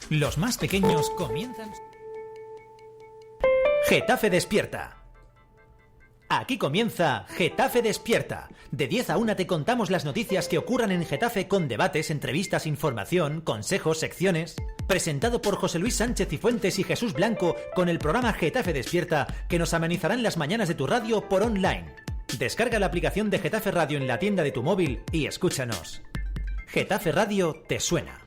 Los más pequeños comienzan... Getafe Despierta. Aquí comienza Getafe Despierta. De 10 a 1 te contamos las noticias que ocurran en Getafe con debates, entrevistas, información, consejos, secciones. Presentado por José Luis Sánchez Cifuentes y Jesús Blanco con el programa Getafe Despierta que nos amenizarán las mañanas de tu radio por online. Descarga la aplicación de Getafe Radio en la tienda de tu móvil y escúchanos. Getafe Radio te suena.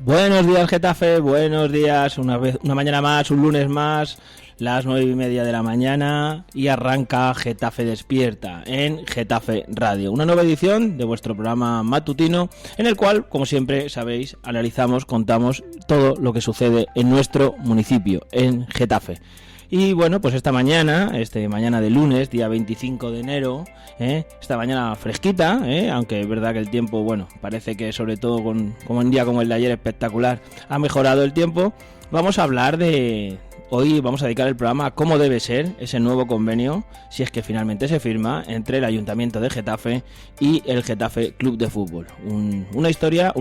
Buenos días, Getafe, buenos días, una mañana más, un lunes más, las 9:30 de la mañana y arranca Getafe Despierta en Getafe Radio, una nueva edición de vuestro programa matutino en el cual, como siempre sabéis, analizamos, contamos todo lo que sucede en nuestro municipio, en Getafe. Y bueno, pues esta mañana de lunes, día 25 de enero, esta mañana fresquita, aunque es verdad que el tiempo, bueno, parece que sobre todo como un día como el de ayer espectacular, ha mejorado el tiempo. Vamos a hablar hoy vamos a dedicar el programa a cómo debe ser ese nuevo convenio, si es que finalmente se firma, entre el Ayuntamiento de Getafe y el Getafe Club de Fútbol. Una historia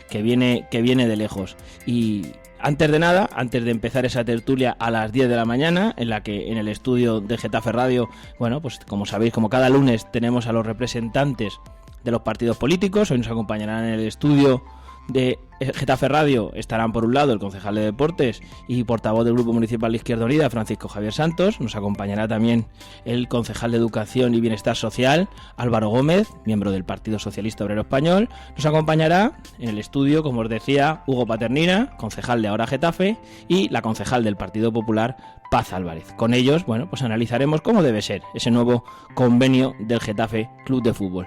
que viene de lejos. Y antes de empezar esa tertulia a las 10 de la mañana, en la que en el estudio de Getafe Radio, bueno, pues como sabéis, como cada lunes tenemos a los representantes de los partidos políticos. Hoy nos acompañarán en el estudio de Getafe Radio, estarán por un lado el concejal de Deportes y portavoz del Grupo Municipal de Izquierda Unida, Francisco Javier Santos. Nos acompañará también el concejal de Educación y Bienestar Social, Álvaro Gómez, miembro del Partido Socialista Obrero Español. Nos acompañará en el estudio, como os decía, Hugo Paternina, concejal de Ahora Getafe, y la concejal del Partido Popular, Paz Álvarez. Con ellos, bueno, pues analizaremos cómo debe ser ese nuevo convenio del Getafe Club de Fútbol.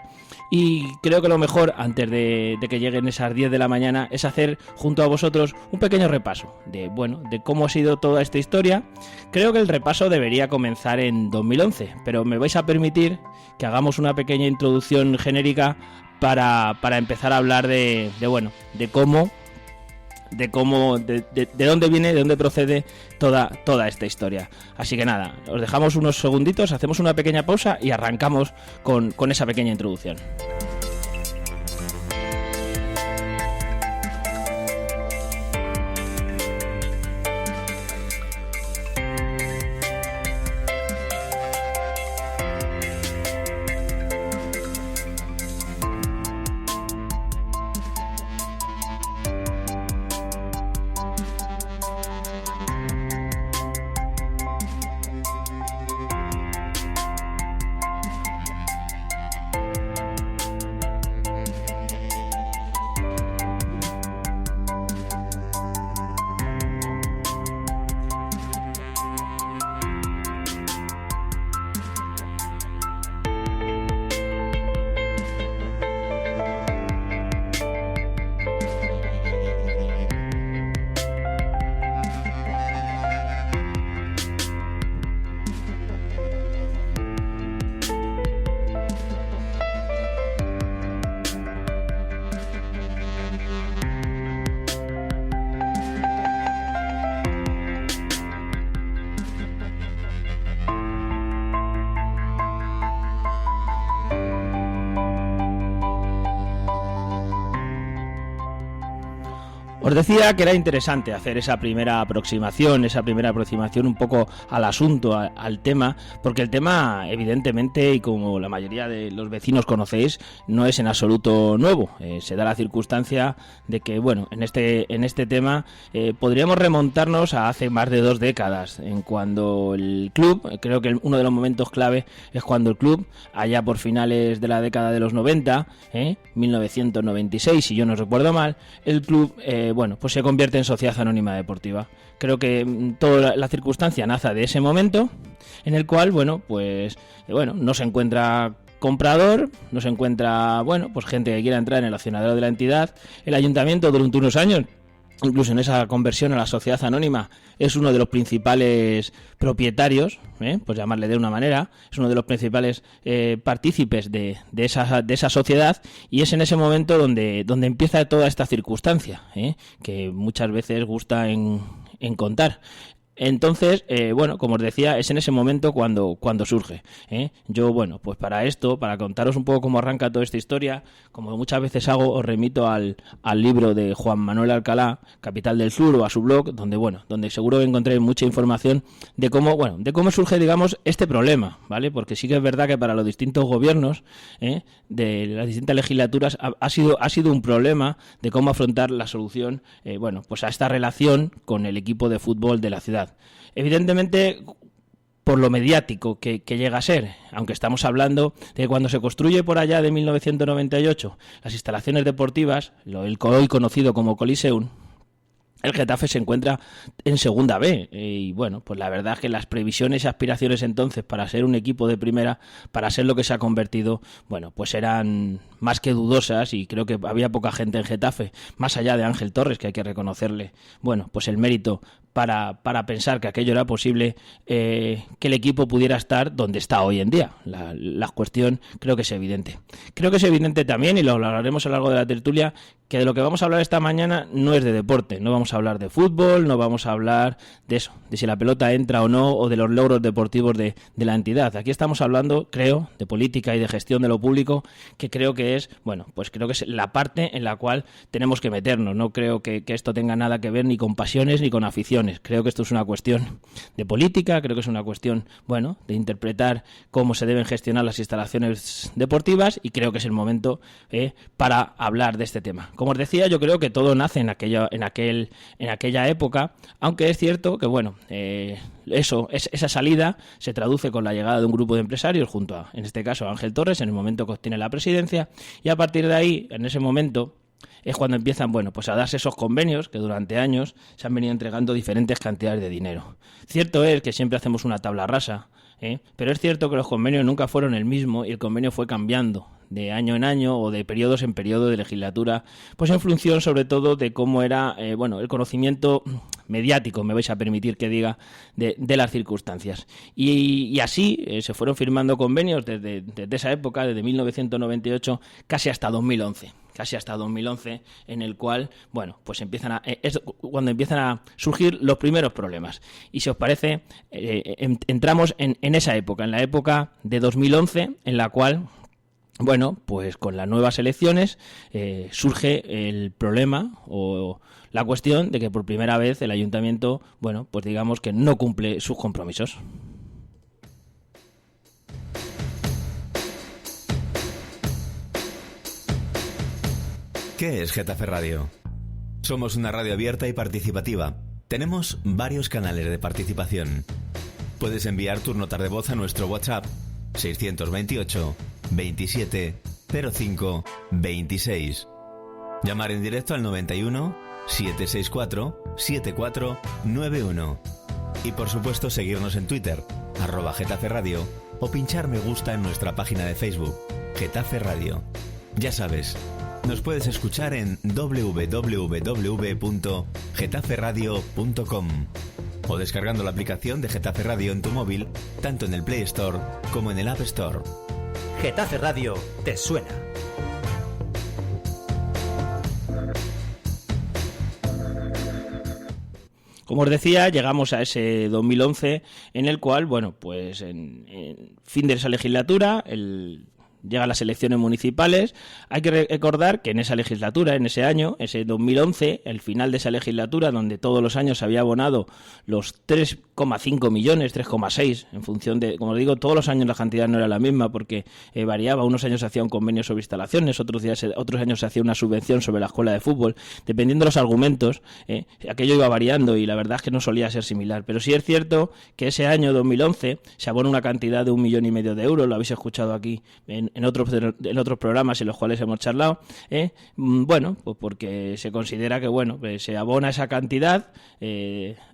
Y creo que lo mejor, antes de que lleguen esas 10 de la mañana, es hacer junto a vosotros un pequeño repaso de cómo ha sido toda esta historia. Creo que el repaso debería comenzar en 2011, pero me vais a permitir que hagamos una pequeña introducción genérica para empezar a hablar de dónde viene, de dónde procede toda esta historia. Así que nada, os dejamos unos segunditos, hacemos una pequeña pausa y arrancamos con esa pequeña introducción. Os decía que era interesante hacer esa primera aproximación un poco al asunto, al tema, porque el tema, evidentemente, y como la mayoría de los vecinos conocéis, no es en absoluto nuevo. Se da la circunstancia de que, bueno, en este tema podríamos remontarnos a hace más de 2 décadas, en cuando el club, creo que uno de los momentos clave es cuando el club, allá por finales de la década de los 90, 1996, si yo no recuerdo mal, el club pues se convierte en Sociedad Anónima Deportiva. Creo que toda la circunstancia nace de ese momento en el cual, no se encuentra comprador, no se encuentra, pues gente que quiera entrar en el accionariado de la entidad. El ayuntamiento durante unos años, incluso en esa conversión a la sociedad anónima, es uno de los principales propietarios, pues llamarle de una manera, es uno de los principales partícipes de esa sociedad, y es en ese momento donde empieza toda esta circunstancia, que muchas veces gusta en contar. Entonces, como os decía, es en ese momento cuando surge. Yo, pues para contaros un poco cómo arranca toda esta historia, como muchas veces hago, os remito al libro de Juan Manuel Alcalá, Capital del Sur, o a su blog, donde seguro que encontréis mucha información de cómo surge, digamos, este problema, ¿vale? Porque sí que es verdad que para los distintos gobiernos, de las distintas legislaturas, ha sido un problema de cómo afrontar la solución, a esta relación con el equipo de fútbol de la ciudad. Evidentemente, por lo mediático que llega a ser, aunque estamos hablando de que cuando se construye por allá de 1998 las instalaciones deportivas, el hoy conocido como Coliseum, el Getafe se encuentra en segunda B, y pues la verdad es que las previsiones y aspiraciones entonces para ser un equipo de primera, para ser lo que se ha convertido, pues eran más que dudosas, y creo que había poca gente en Getafe, más allá de Ángel Torres, que hay que reconocerle, pues el mérito para pensar que aquello era posible, que el equipo pudiera estar donde está hoy en día. La cuestión creo que es evidente. Creo que es evidente también, y lo hablaremos a lo largo de la tertulia, que de lo que vamos a hablar esta mañana no es de deporte, no vamos a hablar de fútbol, no vamos a hablar de eso, de si la pelota entra o no, o de los logros deportivos de la entidad. Aquí estamos hablando, creo, de política y de gestión de lo público, que creo que es, creo que es la parte en la cual tenemos que meternos. No creo que esto tenga nada que ver ni con pasiones ni con aficiones. Creo que esto es una cuestión de política, creo que es una cuestión, de interpretar cómo se deben gestionar las instalaciones deportivas, y creo que es el momento para hablar de este tema. Como os decía, yo creo que todo nace en aquella época, aunque es cierto que esa salida se traduce con la llegada de un grupo de empresarios junto a, en este caso, Ángel Torres, en el momento que obtiene la presidencia, y a partir de ahí, en ese momento, es cuando empiezan a darse esos convenios que durante años se han venido entregando diferentes cantidades de dinero. Cierto es que siempre hacemos una tabla rasa, pero es cierto que los convenios nunca fueron el mismo, y el convenio fue cambiando de año en año o de periodos en periodo de legislatura, pues en función sobre todo de cómo era el conocimiento mediático, me vais a permitir que diga, de las circunstancias. Y así se fueron firmando convenios desde esa época, desde 1998 casi hasta 2011. En el cual, pues es cuando empiezan a surgir los primeros problemas. Y si os parece, entramos en esa época, en la época de 2011, en la cual, pues con las nuevas elecciones surge el problema o la cuestión de que por primera vez el ayuntamiento, pues digamos que no cumple sus compromisos. ¿Qué es Getafe Radio? Somos una radio abierta y participativa. Tenemos varios canales de participación. Puedes enviar tus notas de voz a nuestro WhatsApp 628 27 05 26. Llamar en directo al 91 764 7491. Y por supuesto seguirnos en Twitter, @Getafe Radio, o pinchar me gusta en nuestra página de Facebook, Getafe Radio. Ya sabes, nos puedes escuchar en www.getaferadio.com o descargando la aplicación de Getafe Radio en tu móvil, tanto en el Play Store como en el App Store. Getafe Radio te suena. Como os decía, llegamos a ese 2011 en el cual, pues en fin de esa legislatura, el llegan las elecciones municipales. Hay que recordar que en esa legislatura, en ese año, ese 2011, el final de esa legislatura, donde todos los años se había abonado los 3,5 millones, 3,6, en función de, como os digo, todos los años la cantidad no era la misma porque variaba. Unos años se hacía un convenio sobre instalaciones, otros años se hacía una subvención sobre la escuela de fútbol. Dependiendo de los argumentos, aquello iba variando y la verdad es que no solía ser similar. Pero sí es cierto que ese año 2011 se abona una cantidad de 1,5 millones de euros, lo habéis escuchado aquí en otros programas en los cuales hemos charlado, bueno, pues porque se considera que bueno, pues se abona esa cantidad.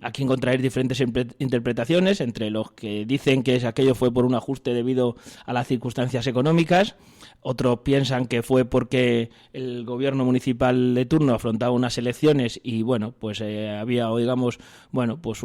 Aquí encontraréis diferentes interpretaciones, entre los que dicen que aquello fue por un ajuste debido a las circunstancias económicas. Otros piensan que fue porque el gobierno municipal de turno afrontaba unas elecciones y bueno, pues había, digamos, bueno, pues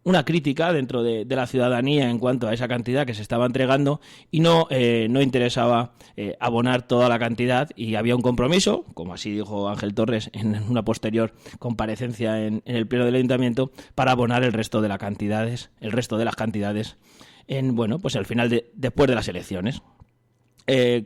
una crítica dentro de la ciudadanía en cuanto a esa cantidad que se estaba entregando y no interesaba abonar toda la cantidad, y había un compromiso, como así dijo Ángel Torres en una posterior comparecencia en el pleno del ayuntamiento, para abonar el resto de las cantidades en, bueno, pues al final después de las elecciones.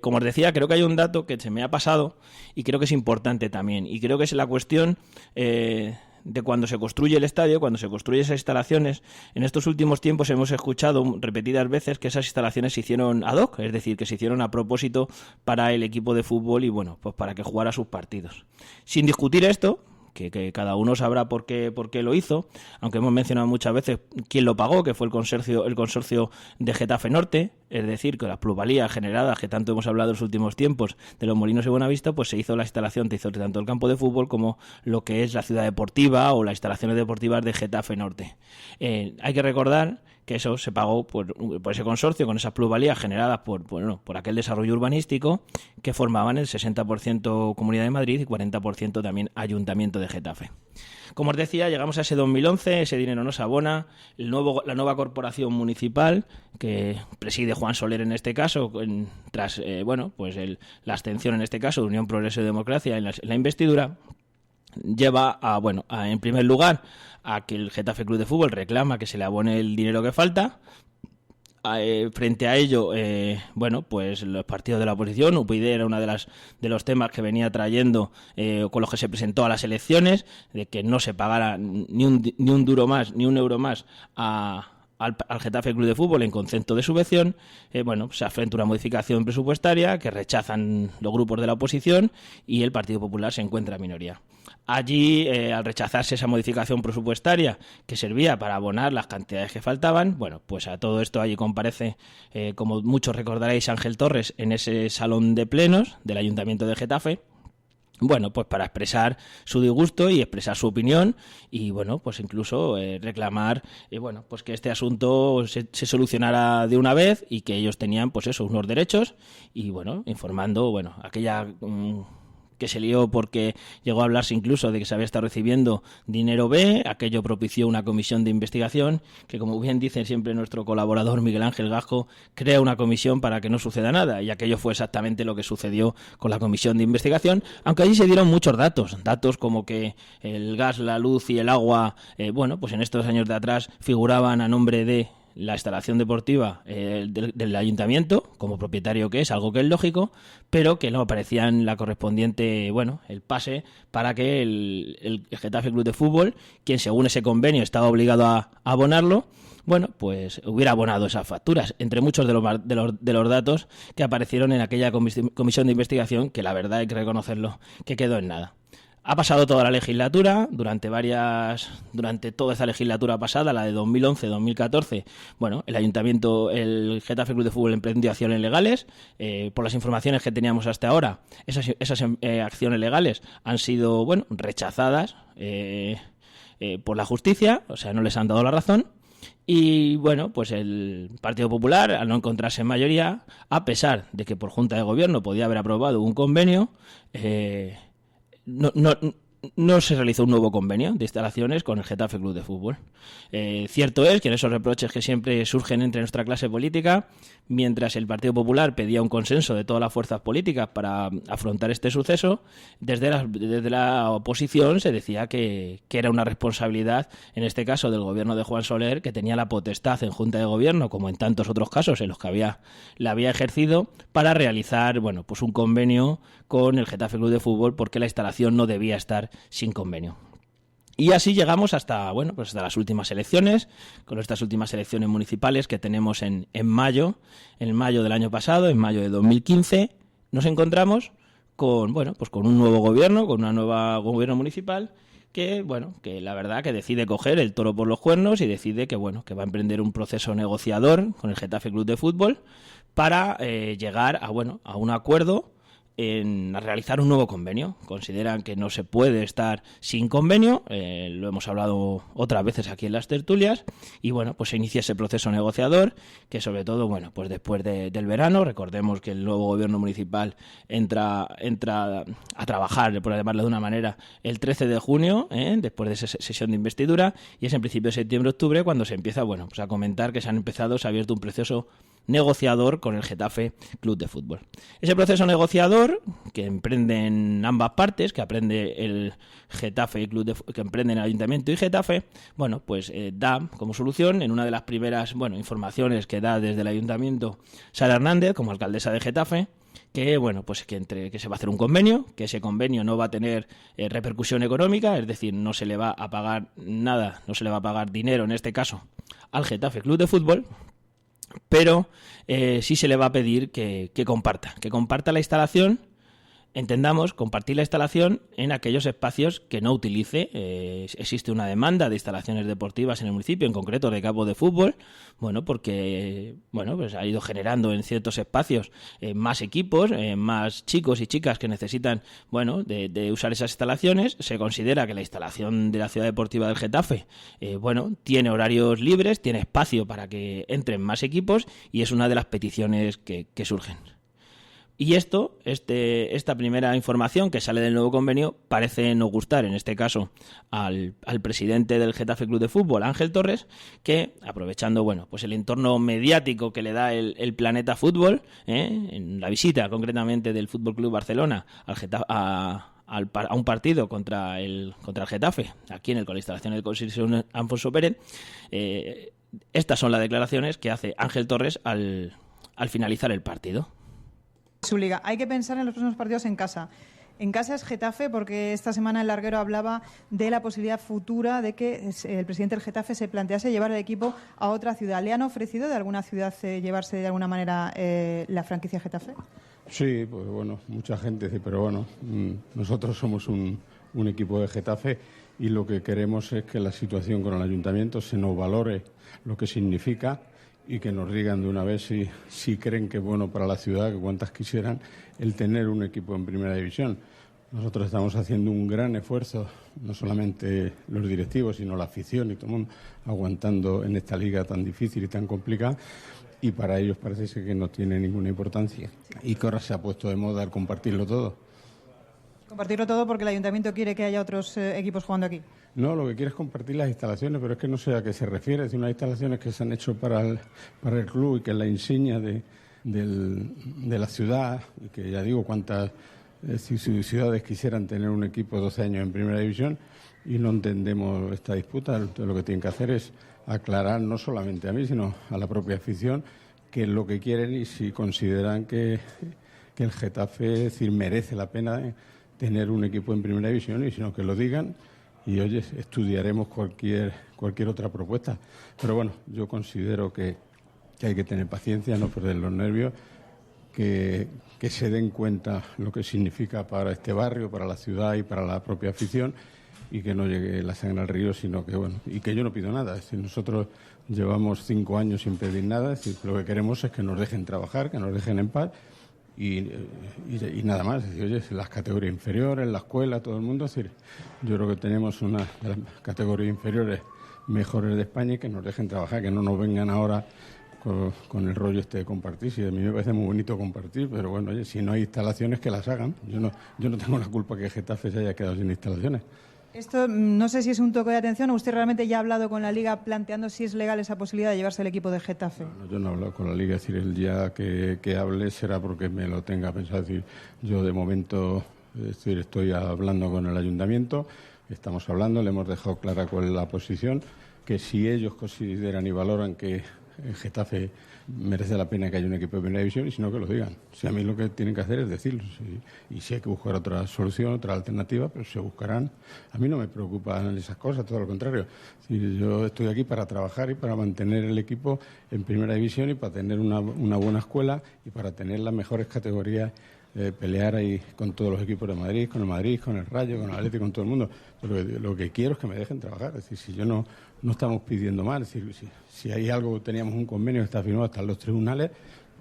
Como os decía, creo que hay un dato que se me ha pasado y creo que es importante también, y creo que es la cuestión de cuando se construye el estadio, cuando se construyen esas instalaciones. En estos últimos tiempos hemos escuchado repetidas veces que esas instalaciones se hicieron ad hoc, es decir, que se hicieron a propósito para el equipo de fútbol y bueno, pues para que jugara sus partidos. Sin discutir esto, que cada uno sabrá por qué lo hizo, aunque hemos mencionado muchas veces quién lo pagó, que fue el consorcio de Getafe Norte, es decir, que las plusvalías generadas que tanto hemos hablado en los últimos tiempos de los Molinos de Buenavista, pues se hizo la instalación, hizo tanto el campo de fútbol como lo que es la ciudad deportiva o las instalaciones deportivas de Getafe Norte. Hay que recordar que eso se pagó por ese consorcio, con esas plusvalías generadas por aquel desarrollo urbanístico, que formaban el 60% Comunidad de Madrid y 40% también Ayuntamiento de Getafe. Como os decía, llegamos a ese 2011, ese dinero no se abona, la nueva corporación municipal, que preside Juan Soler en este caso, tras la abstención en este caso de Unión Progreso y Democracia en la investidura, lleva en primer lugar a que el Getafe Club de Fútbol reclama que se le abone el dinero que falta. Frente a ello, pues los partidos de la oposición, UPyD era uno de los temas que venía trayendo con los que se presentó a las elecciones, de que no se pagara ni un duro más, ni un euro más al Getafe Club de Fútbol en concepto de subvención. Se afrenta una modificación presupuestaria que rechazan los grupos de la oposición y el Partido Popular se encuentra en minoría. Allí, al rechazarse esa modificación presupuestaria que servía para abonar las cantidades que faltaban, pues a todo esto allí comparece, como muchos recordaréis, Ángel Torres en ese salón de plenos del Ayuntamiento de Getafe, pues para expresar su disgusto y expresar su opinión y, pues incluso reclamar, pues que este asunto se solucionara de una vez y que ellos tenían, pues eso, unos derechos y, informando, aquella que se lió porque llegó a hablarse incluso de que se había estado recibiendo dinero B. Aquello propició una comisión de investigación que, como bien dice siempre nuestro colaborador Miguel Ángel Gasco, crea una comisión para que no suceda nada, y aquello fue exactamente lo que sucedió con la comisión de investigación, aunque allí se dieron muchos datos como que el gas, la luz y el agua, pues en estos años de atrás figuraban a nombre de la instalación deportiva del ayuntamiento, como propietario que es, algo que es lógico, pero que no aparecían la correspondiente, el pase para que el Getafe Club de Fútbol, quien según ese convenio estaba obligado a abonarlo, pues hubiera abonado esas facturas, entre muchos de los datos que aparecieron en aquella comisión de investigación, que la verdad hay que reconocerlo, que quedó en nada. Ha pasado toda la legislatura, durante toda esa legislatura pasada, la de 2011-2014, el ayuntamiento, el Getafe Club de Fútbol emprendió acciones legales. Por las informaciones que teníamos hasta ahora, esas acciones legales han sido, rechazadas por la justicia, o sea, no les han dado la razón. Y pues el Partido Popular, al no encontrarse en mayoría, a pesar de que por Junta de Gobierno podía haber aprobado un convenio, no se realizó un nuevo convenio de instalaciones con el Getafe Club de Fútbol. Cierto es que en esos reproches que siempre surgen entre nuestra clase política, mientras el Partido Popular pedía un consenso de todas las fuerzas políticas para afrontar este suceso, desde la oposición se decía que era una responsabilidad, en este caso del gobierno de Juan Soler, que tenía la potestad en Junta de Gobierno, como en tantos otros casos en los que la había ejercido, para realizar pues un convenio con el Getafe Club de Fútbol, porque la instalación no debía estar sin convenio. Y así llegamos hasta las últimas elecciones, con estas últimas elecciones municipales que tenemos en mayo del año pasado, en mayo de 2015, nos encontramos con un nuevo gobierno, con una nueva gobierno municipal que la verdad que decide coger el toro por los cuernos y decide que va a emprender un proceso negociador con el Getafe Club de Fútbol para llegar a un acuerdo a realizar un nuevo convenio. Consideran que no se puede estar sin convenio, lo hemos hablado otras veces aquí en las tertulias, y se inicia ese proceso negociador que, sobre todo, después del verano, recordemos que el nuevo gobierno municipal entra a trabajar, por llamarlo de una manera, el 13 de junio, después de esa sesión de investidura, y es en principio de septiembre-octubre cuando se empieza a comentar que se ha abierto un proceso negociador con el Getafe Club de Fútbol. Ese proceso negociador que emprenden ambas partes, que aprende el Getafe Club que emprenden el Ayuntamiento y Getafe, da como solución, en una de las primeras informaciones que da desde el Ayuntamiento Sara Hernández, como alcaldesa de Getafe, que se va a hacer un convenio, que ese convenio no va a tener repercusión económica, es decir, no se le va a pagar nada, no se le va a pagar dinero, en este caso, al Getafe Club de Fútbol, pero sí se le va a pedir que comparta la instalación. Entendamos, compartir la instalación en aquellos espacios que no utilice. Existe una demanda de instalaciones deportivas en el municipio, en concreto de campos de fútbol, porque ha ido generando en ciertos espacios más equipos, más chicos y chicas que necesitan de usar esas instalaciones. Se considera que la instalación de la ciudad deportiva del Getafe tiene horarios libres, tiene espacio para que entren más equipos, y es una de las peticiones que surgen. Y esta primera información que sale del nuevo convenio parece no gustar, en este caso, al presidente del Getafe Club de Fútbol, Ángel Torres, que, aprovechando el entorno mediático que le da el Planeta Fútbol, en la visita concretamente del Fútbol Club Barcelona a un partido contra el Getafe, aquí con la instalación del Coliseo Alfonso Pérez, estas son las declaraciones que hace Ángel Torres al finalizar el partido. Su liga. Hay que pensar en los próximos partidos en casa. En casa es Getafe, porque esta semana el Larguero hablaba de la posibilidad futura de que el presidente del Getafe se plantease llevar el equipo a otra ciudad. ¿Le han ofrecido de alguna ciudad llevarse de alguna manera la franquicia Getafe? Sí, mucha gente dice, pero nosotros somos un equipo de Getafe y lo que queremos es que la situación con el ayuntamiento se nos valore lo que significa y que nos digan de una vez si creen que es bueno para la ciudad, que cuantas quisieran, el tener un equipo en primera división. Nosotros estamos haciendo un gran esfuerzo, no solamente los directivos, sino la afición y todo el mundo, aguantando en esta liga tan difícil y tan complicada, y para ellos parece ser que no tiene ninguna importancia. Y que ahora se ha puesto de moda el compartirlo todo. Compartirlo todo porque el ayuntamiento quiere que haya otros equipos jugando aquí. No, lo que quiere es compartir las instalaciones, pero es que no sé a qué se refiere. Es unas instalaciones que se han hecho para el club y que es la insignia de la ciudad, y que ya digo cuántas ciudades quisieran tener un equipo de 12 años en primera división, y no entendemos esta disputa. Lo que tienen que hacer es aclarar, no solamente a mí, sino a la propia afición, qué es lo que quieren y si consideran que el Getafe merece la pena tener un equipo en primera división, y sino que lo digan. Y oye, estudiaremos cualquier otra propuesta. Pero yo considero que hay que tener paciencia, no perder los nervios, que se den cuenta lo que significa para este barrio, para la ciudad y para la propia afición, y que no llegue la sangre al río, sino que y que yo no pido nada. Es decir, nosotros llevamos 5 años sin pedir nada, es decir, lo que queremos es que nos dejen trabajar, que nos dejen en paz. Y nada más. Es decir, oye, las categorías inferiores, la escuela, todo el mundo. Es decir, yo creo que tenemos una de las categorías inferiores mejores de España, y que nos dejen trabajar, que no nos vengan ahora con el rollo este de compartir. Sí, a mí me parece muy bonito compartir, pero bueno, oye, si no hay instalaciones, que las hagan. Yo no tengo la culpa que Getafe se haya quedado sin instalaciones. Esto no sé si es un toque de atención o usted realmente ya ha hablado con la Liga planteando si es legal esa posibilidad de llevarse el equipo de Getafe. No, yo no he hablado con la Liga, es decir, el día que hable será porque me lo tenga pensado. Es decir, yo de momento estoy hablando con el Ayuntamiento, estamos hablando, le hemos dejado clara cuál es la posición, que si ellos consideran y valoran que en Getafe merece la pena que haya un equipo de primera división, y si no, que lo digan. Si a mí lo que tienen que hacer es decirlo. Y si hay que buscar otra solución, otra alternativa, pues se buscarán. A mí no me preocupan esas cosas, todo lo contrario. Yo estoy aquí para trabajar y para mantener el equipo en primera división y para tener una buena escuela y para tener las mejores categorías, pelear ahí con todos los equipos de Madrid, con el Rayo, con el Atlético, con todo el mundo. Pero lo que quiero es que me dejen trabajar. Es decir, si yo no estamos pidiendo mal, es decir, si hay algo, teníamos un convenio que está firmado hasta los tribunales,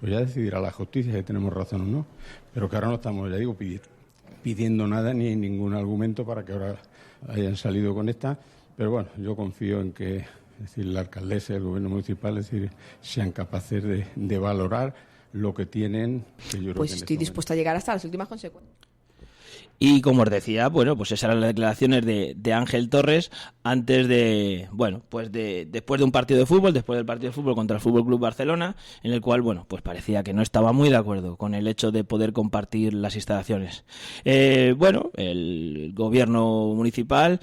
pues ya decidirá la justicia si tenemos razón o no. Pero que ahora no estamos, ya digo, pidiendo nada ni ningún argumento para que ahora hayan salido con esta. Pero bueno, yo confío en que, es decir, la alcaldesa y el gobierno municipal, es decir, sean capaces de valorar lo que tienen. Que yo pues creo que estoy dispuesta a llegar hasta las últimas consecuencias. Y como os decía, bueno, pues esas eran las declaraciones de Ángel Torres antes de, bueno, pues después de un partido de fútbol, después del partido de fútbol contra el Fútbol Club Barcelona, en el cual, bueno, pues parecía que no estaba muy de acuerdo con el hecho de poder compartir las instalaciones. Bueno, el gobierno municipal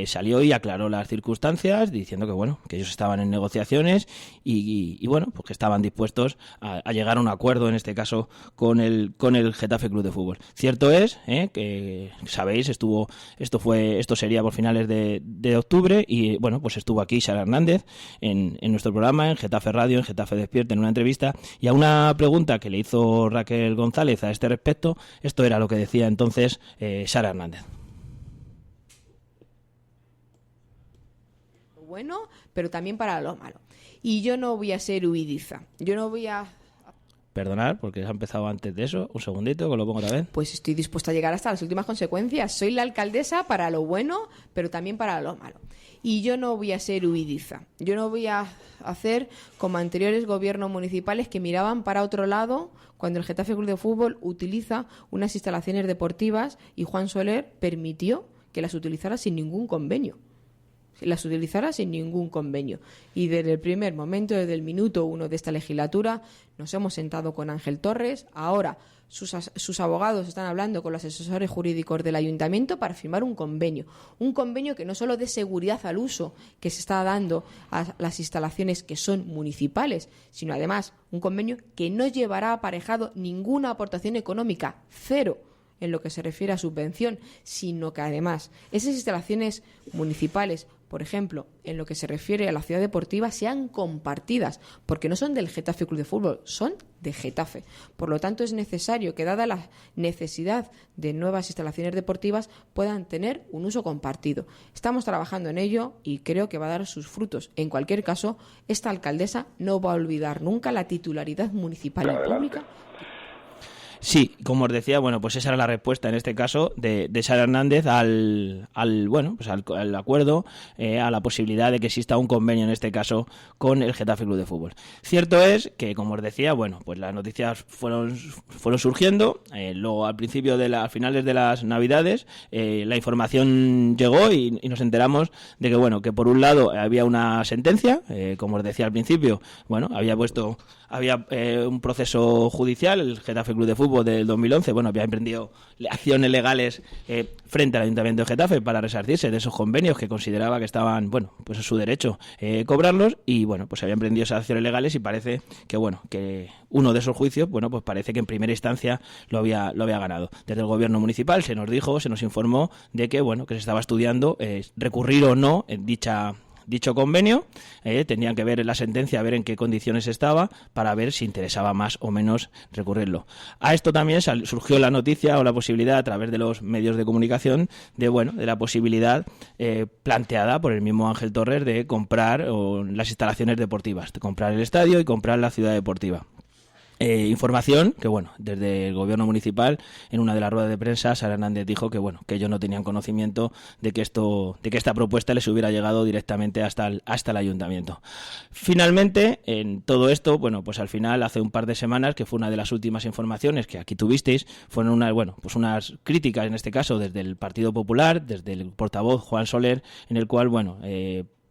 salió y aclaró las circunstancias, diciendo que, bueno, que ellos estaban en negociaciones y bueno, pues que estaban dispuestos a llegar a un acuerdo, en este caso, con el Getafe Club de Fútbol. Cierto es que sabéis, esto sería por finales de octubre y bueno, pues estuvo aquí Sara Hernández en nuestro programa, en Getafe Radio, en Getafe Despierta, en una entrevista, y a una pregunta que le hizo Raquel González a este respecto, esto era lo que decía entonces Sara Hernández. Bueno, pero también para lo malo. Y yo no voy a ser huidiza, yo no voy a... Perdonad, porque ha empezado antes de eso. Un segundito, que lo pongo otra vez. Pues estoy dispuesta a llegar hasta las últimas consecuencias. Soy la alcaldesa para lo bueno, pero también para lo malo. Y yo no voy a ser huidiza. Yo no voy a hacer como anteriores gobiernos municipales que miraban para otro lado cuando el Getafe Club de Fútbol utiliza unas instalaciones deportivas y Juan Soler permitió que las utilizara sin ningún convenio. Las utilizara sin ningún convenio. Y desde el primer momento, desde el minuto 1 de esta legislatura, nos hemos sentado con Ángel Torres. Ahora sus abogados están hablando con los asesores jurídicos del ayuntamiento para firmar un convenio que no solo dé seguridad al uso que se está dando a las instalaciones que son municipales, sino además un convenio que no llevará aparejado ninguna aportación económica, cero, en lo que se refiere a subvención, sino que además esas instalaciones municipales, por ejemplo, en lo que se refiere a la ciudad deportiva, sean compartidas, porque no son del Getafe Club de Fútbol, son de Getafe. Por lo tanto, es necesario que, dada la necesidad de nuevas instalaciones deportivas, puedan tener un uso compartido. Estamos trabajando en ello y creo que va a dar sus frutos. En cualquier caso, esta alcaldesa no va a olvidar nunca la titularidad municipal y pública. Sí, como os decía, bueno, pues esa era la respuesta en este caso de Sara Hernández al acuerdo, a la posibilidad de que exista un convenio en este caso con el Getafe Club de Fútbol. Cierto es que, como os decía, bueno, pues las noticias fueron surgiendo, luego al finales de las Navidades, la información llegó y nos enteramos de que, bueno, que por un lado había una sentencia, como os decía al principio, bueno, había un proceso judicial, el Getafe Club de Fútbol del 2011, bueno, había emprendido acciones legales frente al Ayuntamiento de Getafe para resarcirse de esos convenios que consideraba que estaban, bueno, pues es su derecho cobrarlos, y bueno, pues había emprendido esas acciones legales y parece que, bueno, que uno de esos juicios, bueno, pues parece que en primera instancia lo había ganado. Desde el gobierno municipal se nos informó de que, bueno, que se estaba estudiando recurrir o no en dicho convenio, tenían que ver en la sentencia, a ver en qué condiciones estaba, para ver si interesaba más o menos recurrirlo. A esto también surgió la noticia o la posibilidad a través de los medios de comunicación de la posibilidad planteada por el mismo Ángel Torres de comprar las instalaciones deportivas, de comprar el estadio y comprar la ciudad deportiva. Información que, bueno, desde el gobierno municipal, en una de las ruedas de prensa, Sara Hernández dijo que, bueno, que ellos no tenían conocimiento de que esta propuesta les hubiera llegado directamente hasta el ayuntamiento. Finalmente, en todo esto, bueno, pues al final, hace un par de semanas, que fue una de las últimas informaciones que aquí tuvisteis, fueron unas críticas, en este caso, desde el Partido Popular, desde el portavoz Juan Soler, en el cual, bueno,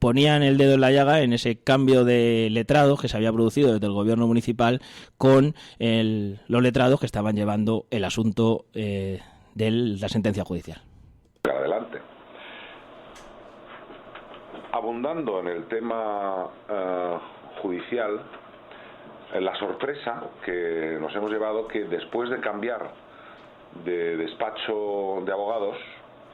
ponían el dedo en la llaga en ese cambio de letrados que se había producido desde el gobierno municipal con los letrados que estaban llevando el asunto de la sentencia judicial. Adelante. Abundando en el tema judicial, la sorpresa que nos hemos llevado que después de cambiar de despacho de abogados,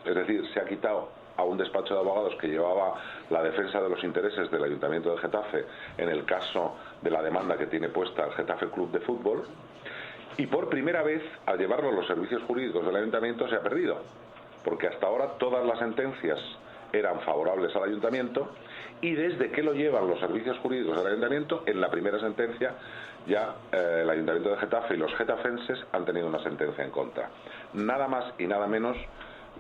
es decir, se ha quitado a un despacho de abogados que llevaba la defensa de los intereses del Ayuntamiento de Getafe en el caso de la demanda que tiene puesta el Getafe Club de Fútbol, y por primera vez, al llevarlo a los servicios jurídicos del Ayuntamiento, se ha perdido, porque hasta ahora todas las sentencias eran favorables al Ayuntamiento, y desde que lo llevan los servicios jurídicos del Ayuntamiento, en la primera sentencia ya el Ayuntamiento de Getafe y los getafenses han tenido una sentencia en contra, nada más y nada menos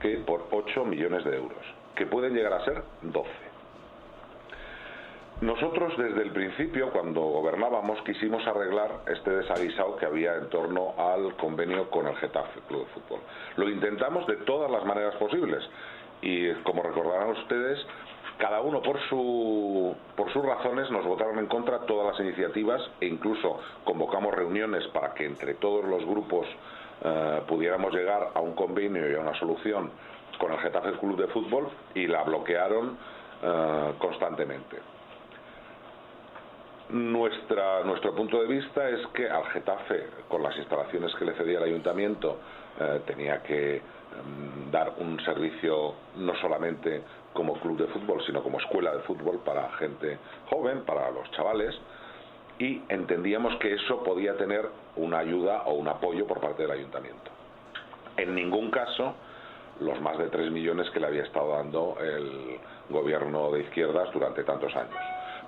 que por 8 millones de euros, que pueden llegar a ser 12. Nosotros desde el principio, cuando gobernábamos, quisimos arreglar este desaguisado que había en torno al convenio con el Getafe Club de Fútbol. Lo intentamos de todas las maneras posibles y, como recordarán ustedes, cada uno por sus razones nos votaron en contra todas las iniciativas e incluso convocamos reuniones para que entre todos los grupos pudiéramos llegar a un convenio y a una solución con el Getafe Club de Fútbol, y la bloquearon constantemente. Nuestro punto de vista es que al Getafe, con las instalaciones que le cedía el Ayuntamiento, tenía que dar un servicio no solamente como club de fútbol, sino como escuela de fútbol para gente joven, para los chavales, y entendíamos que eso podía tener una ayuda o un apoyo por parte del Ayuntamiento. En ningún caso los más de 3 millones que le había estado dando el gobierno de izquierdas durante tantos años.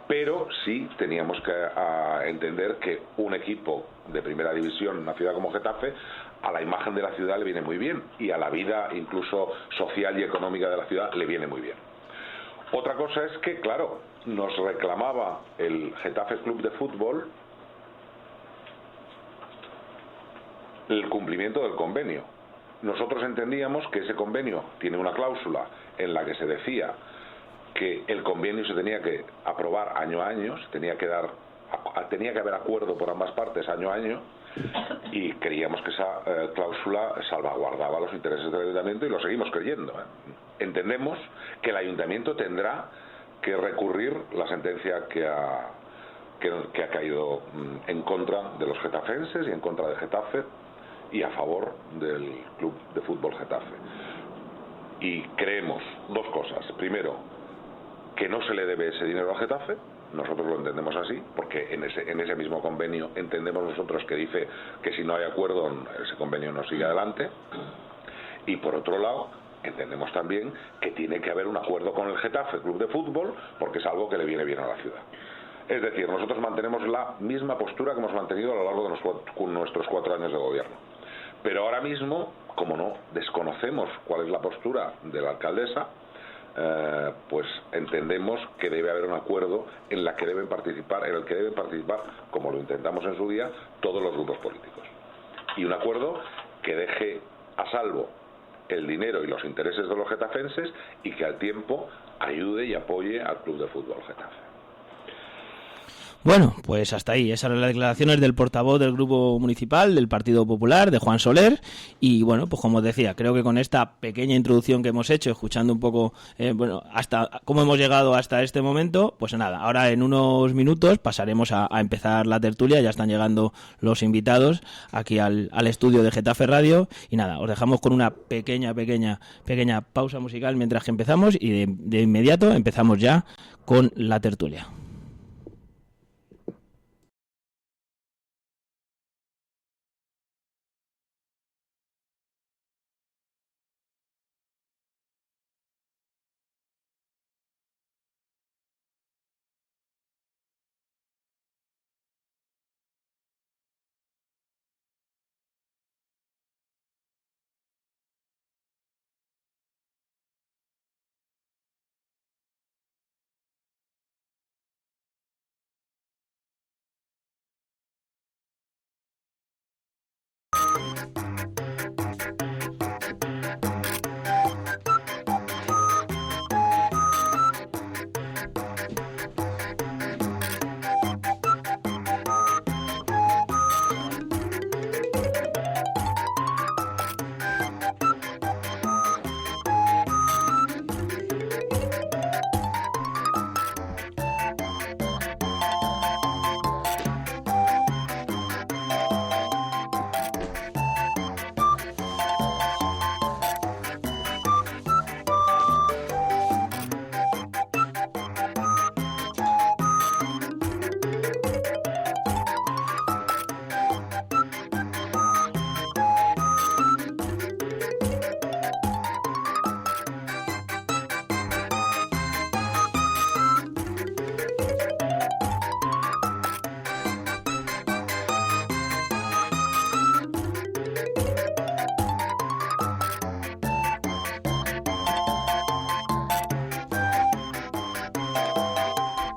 Pero sí teníamos que entender que un equipo de primera división en una ciudad como Getafe, a la imagen de la ciudad le viene muy bien, y a la vida incluso social y económica de la ciudad le viene muy bien. Otra cosa es que, claro, nos reclamaba el Getafe Club de Fútbol el cumplimiento del convenio. Nosotros entendíamos que ese convenio tiene una cláusula en la que se decía que el convenio se tenía que aprobar año a año, tenía que haber acuerdo por ambas partes año a año, y creíamos que esa cláusula salvaguardaba los intereses del Ayuntamiento, y lo seguimos creyendo. Entendemos que el Ayuntamiento tendrá que recurrir la sentencia que ha caído en contra de los getafenses y en contra de Getafe y a favor del Club de Fútbol Getafe. Y creemos dos cosas. Primero, que no se le debe ese dinero al Getafe. Nosotros lo entendemos así, porque en ese mismo convenio entendemos nosotros que dice que si no hay acuerdo, ese convenio no sigue adelante. Y por otro lado, entendemos también que tiene que haber un acuerdo con el Getafe Club de Fútbol, porque es algo que le viene bien a la ciudad. Es decir, nosotros mantenemos la misma postura que hemos mantenido a lo largo de nuestros 4 años de gobierno. Pero ahora mismo, como no desconocemos cuál es la postura de la alcaldesa, pues entendemos que debe haber un acuerdo en el que deben participar, como lo intentamos en su día, todos los grupos políticos. Y un acuerdo que deje a salvo el dinero y los intereses de los getafenses, y que al tiempo ayude y apoye al Club de Fútbol Getafe. Bueno, pues hasta ahí. Esas eran las declaraciones del portavoz del Grupo Municipal del Partido Popular, de Juan Soler. Y bueno, pues como os decía, creo que con esta pequeña introducción que hemos hecho, escuchando un poco, hasta cómo hemos llegado hasta este momento, pues nada, ahora en unos minutos pasaremos a empezar la tertulia. Ya están llegando los invitados aquí al estudio de Getafe Radio. Y nada, os dejamos con una pequeña pausa musical mientras que empezamos, y de inmediato empezamos ya con la tertulia.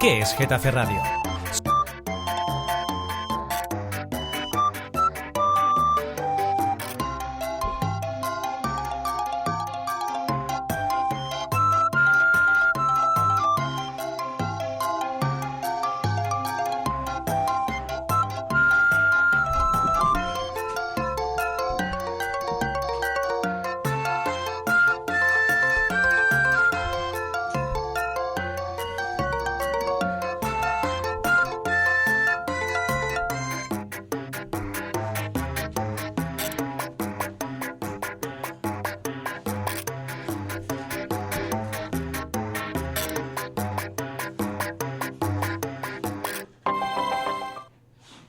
¿Qué es Getafe Radio?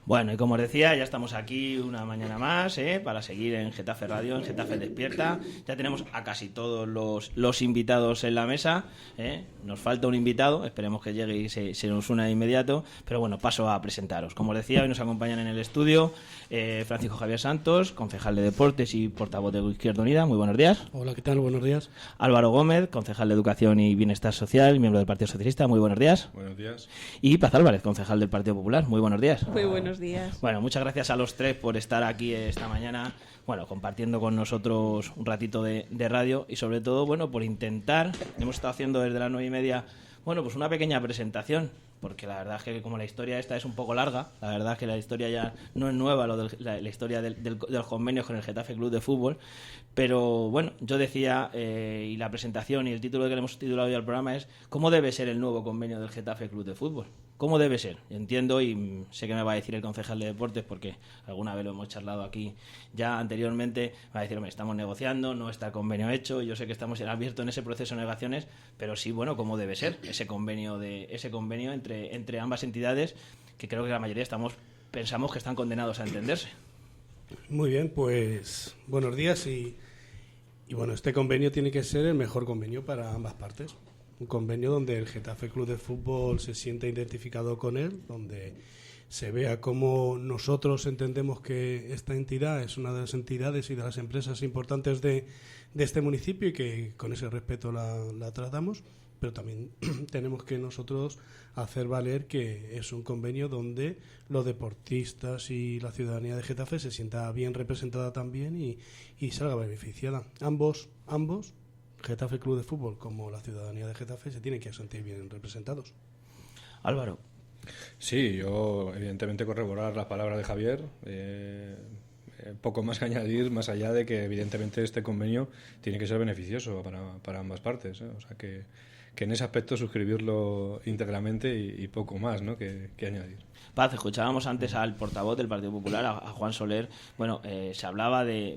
Bueno, y como os decía, ya estamos aquí una mañana más para seguir en Getafe Radio, en Getafe Despierta. Ya tenemos a casi todos los invitados en la mesa. Nos falta un invitado, esperemos que llegue y se nos una de inmediato. Pero bueno, paso a presentaros. Como os decía, hoy nos acompañan en el estudio Francisco Javier Santos, concejal de Deportes y portavoz de Izquierda Unida. Muy buenos días. Hola, ¿qué tal? Buenos días. Álvaro Gómez, concejal de Educación y Bienestar Social, miembro del Partido Socialista. Muy buenos días. Buenos días. Y Paz Álvarez, concejal del Partido Popular. Muy buenos días. Muy buenos días. Bueno, muchas gracias a los tres por estar aquí esta mañana, bueno, compartiendo con nosotros un ratito de radio y sobre todo, bueno, por intentar, hemos estado haciendo desde las 9:30, bueno, pues una pequeña presentación, porque la verdad es que como la historia esta es un poco larga, la verdad es que la historia ya no es nueva, la historia de los convenios con el Getafe Club de Fútbol, pero bueno, yo decía, y la presentación y el título que le hemos titulado hoy al programa es ¿cómo debe ser el nuevo convenio del Getafe Club de Fútbol? ¿Cómo debe ser? Entiendo y sé que me va a decir el concejal de Deportes, porque alguna vez lo hemos charlado aquí ya anteriormente, me va a decir, hombre, estamos negociando, no está el convenio hecho, yo sé que estamos abiertos en ese proceso de negaciones, pero sí, bueno, ¿cómo debe ser ese convenio entre ambas entidades que creo que la mayoría pensamos que están condenados a entenderse? Muy bien, pues buenos días y bueno, este convenio tiene que ser el mejor convenio para ambas partes. Un convenio donde el Getafe Club de Fútbol se sienta identificado con él, donde se vea cómo nosotros entendemos que esta entidad es una de las entidades y de las empresas importantes de este municipio y que con ese respeto la tratamos, pero también tenemos que nosotros hacer valer que es un convenio donde los deportistas y la ciudadanía de Getafe se sienta bien representada también y salga beneficiada. Ambos Getafe Club de Fútbol como la ciudadanía de Getafe se tienen que sentir bien representados. Álvaro. Sí, yo evidentemente corroborar las palabras de Javier, poco más que añadir, más allá de que evidentemente este convenio tiene que ser beneficioso para ambas partes, o sea que en ese aspecto suscribirlo íntegramente y poco más, ¿no? que añadir. Paz, escuchábamos antes al portavoz del Partido Popular, a Juan Soler. Bueno, se hablaba de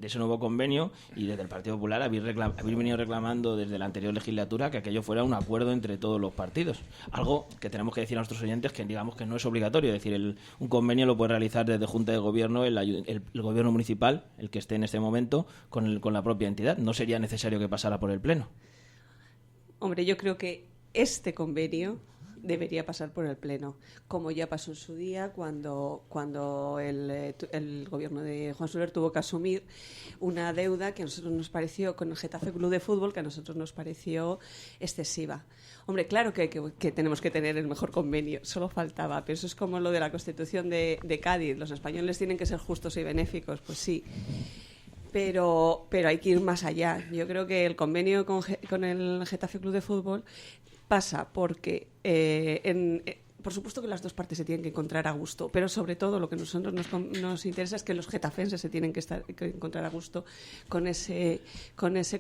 ese nuevo convenio y desde el Partido Popular habéis venido reclamando desde la anterior legislatura que aquello fuera un acuerdo entre todos los partidos. Algo que tenemos que decir a nuestros oyentes que digamos que no es obligatorio. Es decir, un convenio lo puede realizar desde Junta de Gobierno, el Gobierno municipal, el que esté en este momento, con la propia entidad. No sería necesario que pasara por el Pleno. Hombre, yo creo que este convenio debería pasar por el Pleno, como ya pasó en su día cuando el gobierno de Juan Soler tuvo que asumir una deuda que a nosotros nos pareció, con el Getafe Club de Fútbol, que a nosotros nos pareció excesiva. Hombre, claro que tenemos que tener el mejor convenio, solo faltaba, pero eso es como lo de la Constitución de Cádiz, los españoles tienen que ser justos y benéficos, pues sí. Pero hay que ir más allá. Yo creo que el convenio con el Getafe Club de Fútbol pasa porque, por supuesto que las dos partes se tienen que encontrar a gusto, pero sobre todo lo que a nosotros nos interesa es que los getafenses se tienen que encontrar a gusto con ese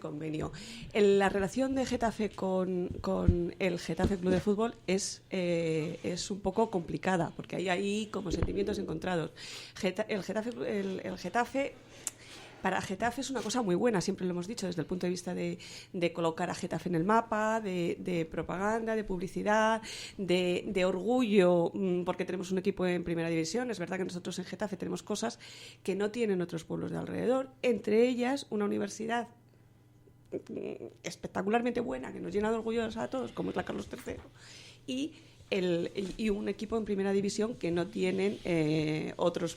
convenio. La relación de Getafe con el Getafe Club de Fútbol es un poco complicada, porque hay ahí como sentimientos encontrados. El Getafe para Getafe es una cosa muy buena, siempre lo hemos dicho, desde el punto de vista de colocar a Getafe en el mapa, de propaganda, de publicidad, de orgullo, porque tenemos un equipo en primera división. Es verdad que nosotros en Getafe tenemos cosas que no tienen otros pueblos de alrededor, entre ellas una universidad espectacularmente buena, que nos llena de orgullo a todos, como es la Carlos III, y un equipo en primera división que no tienen otras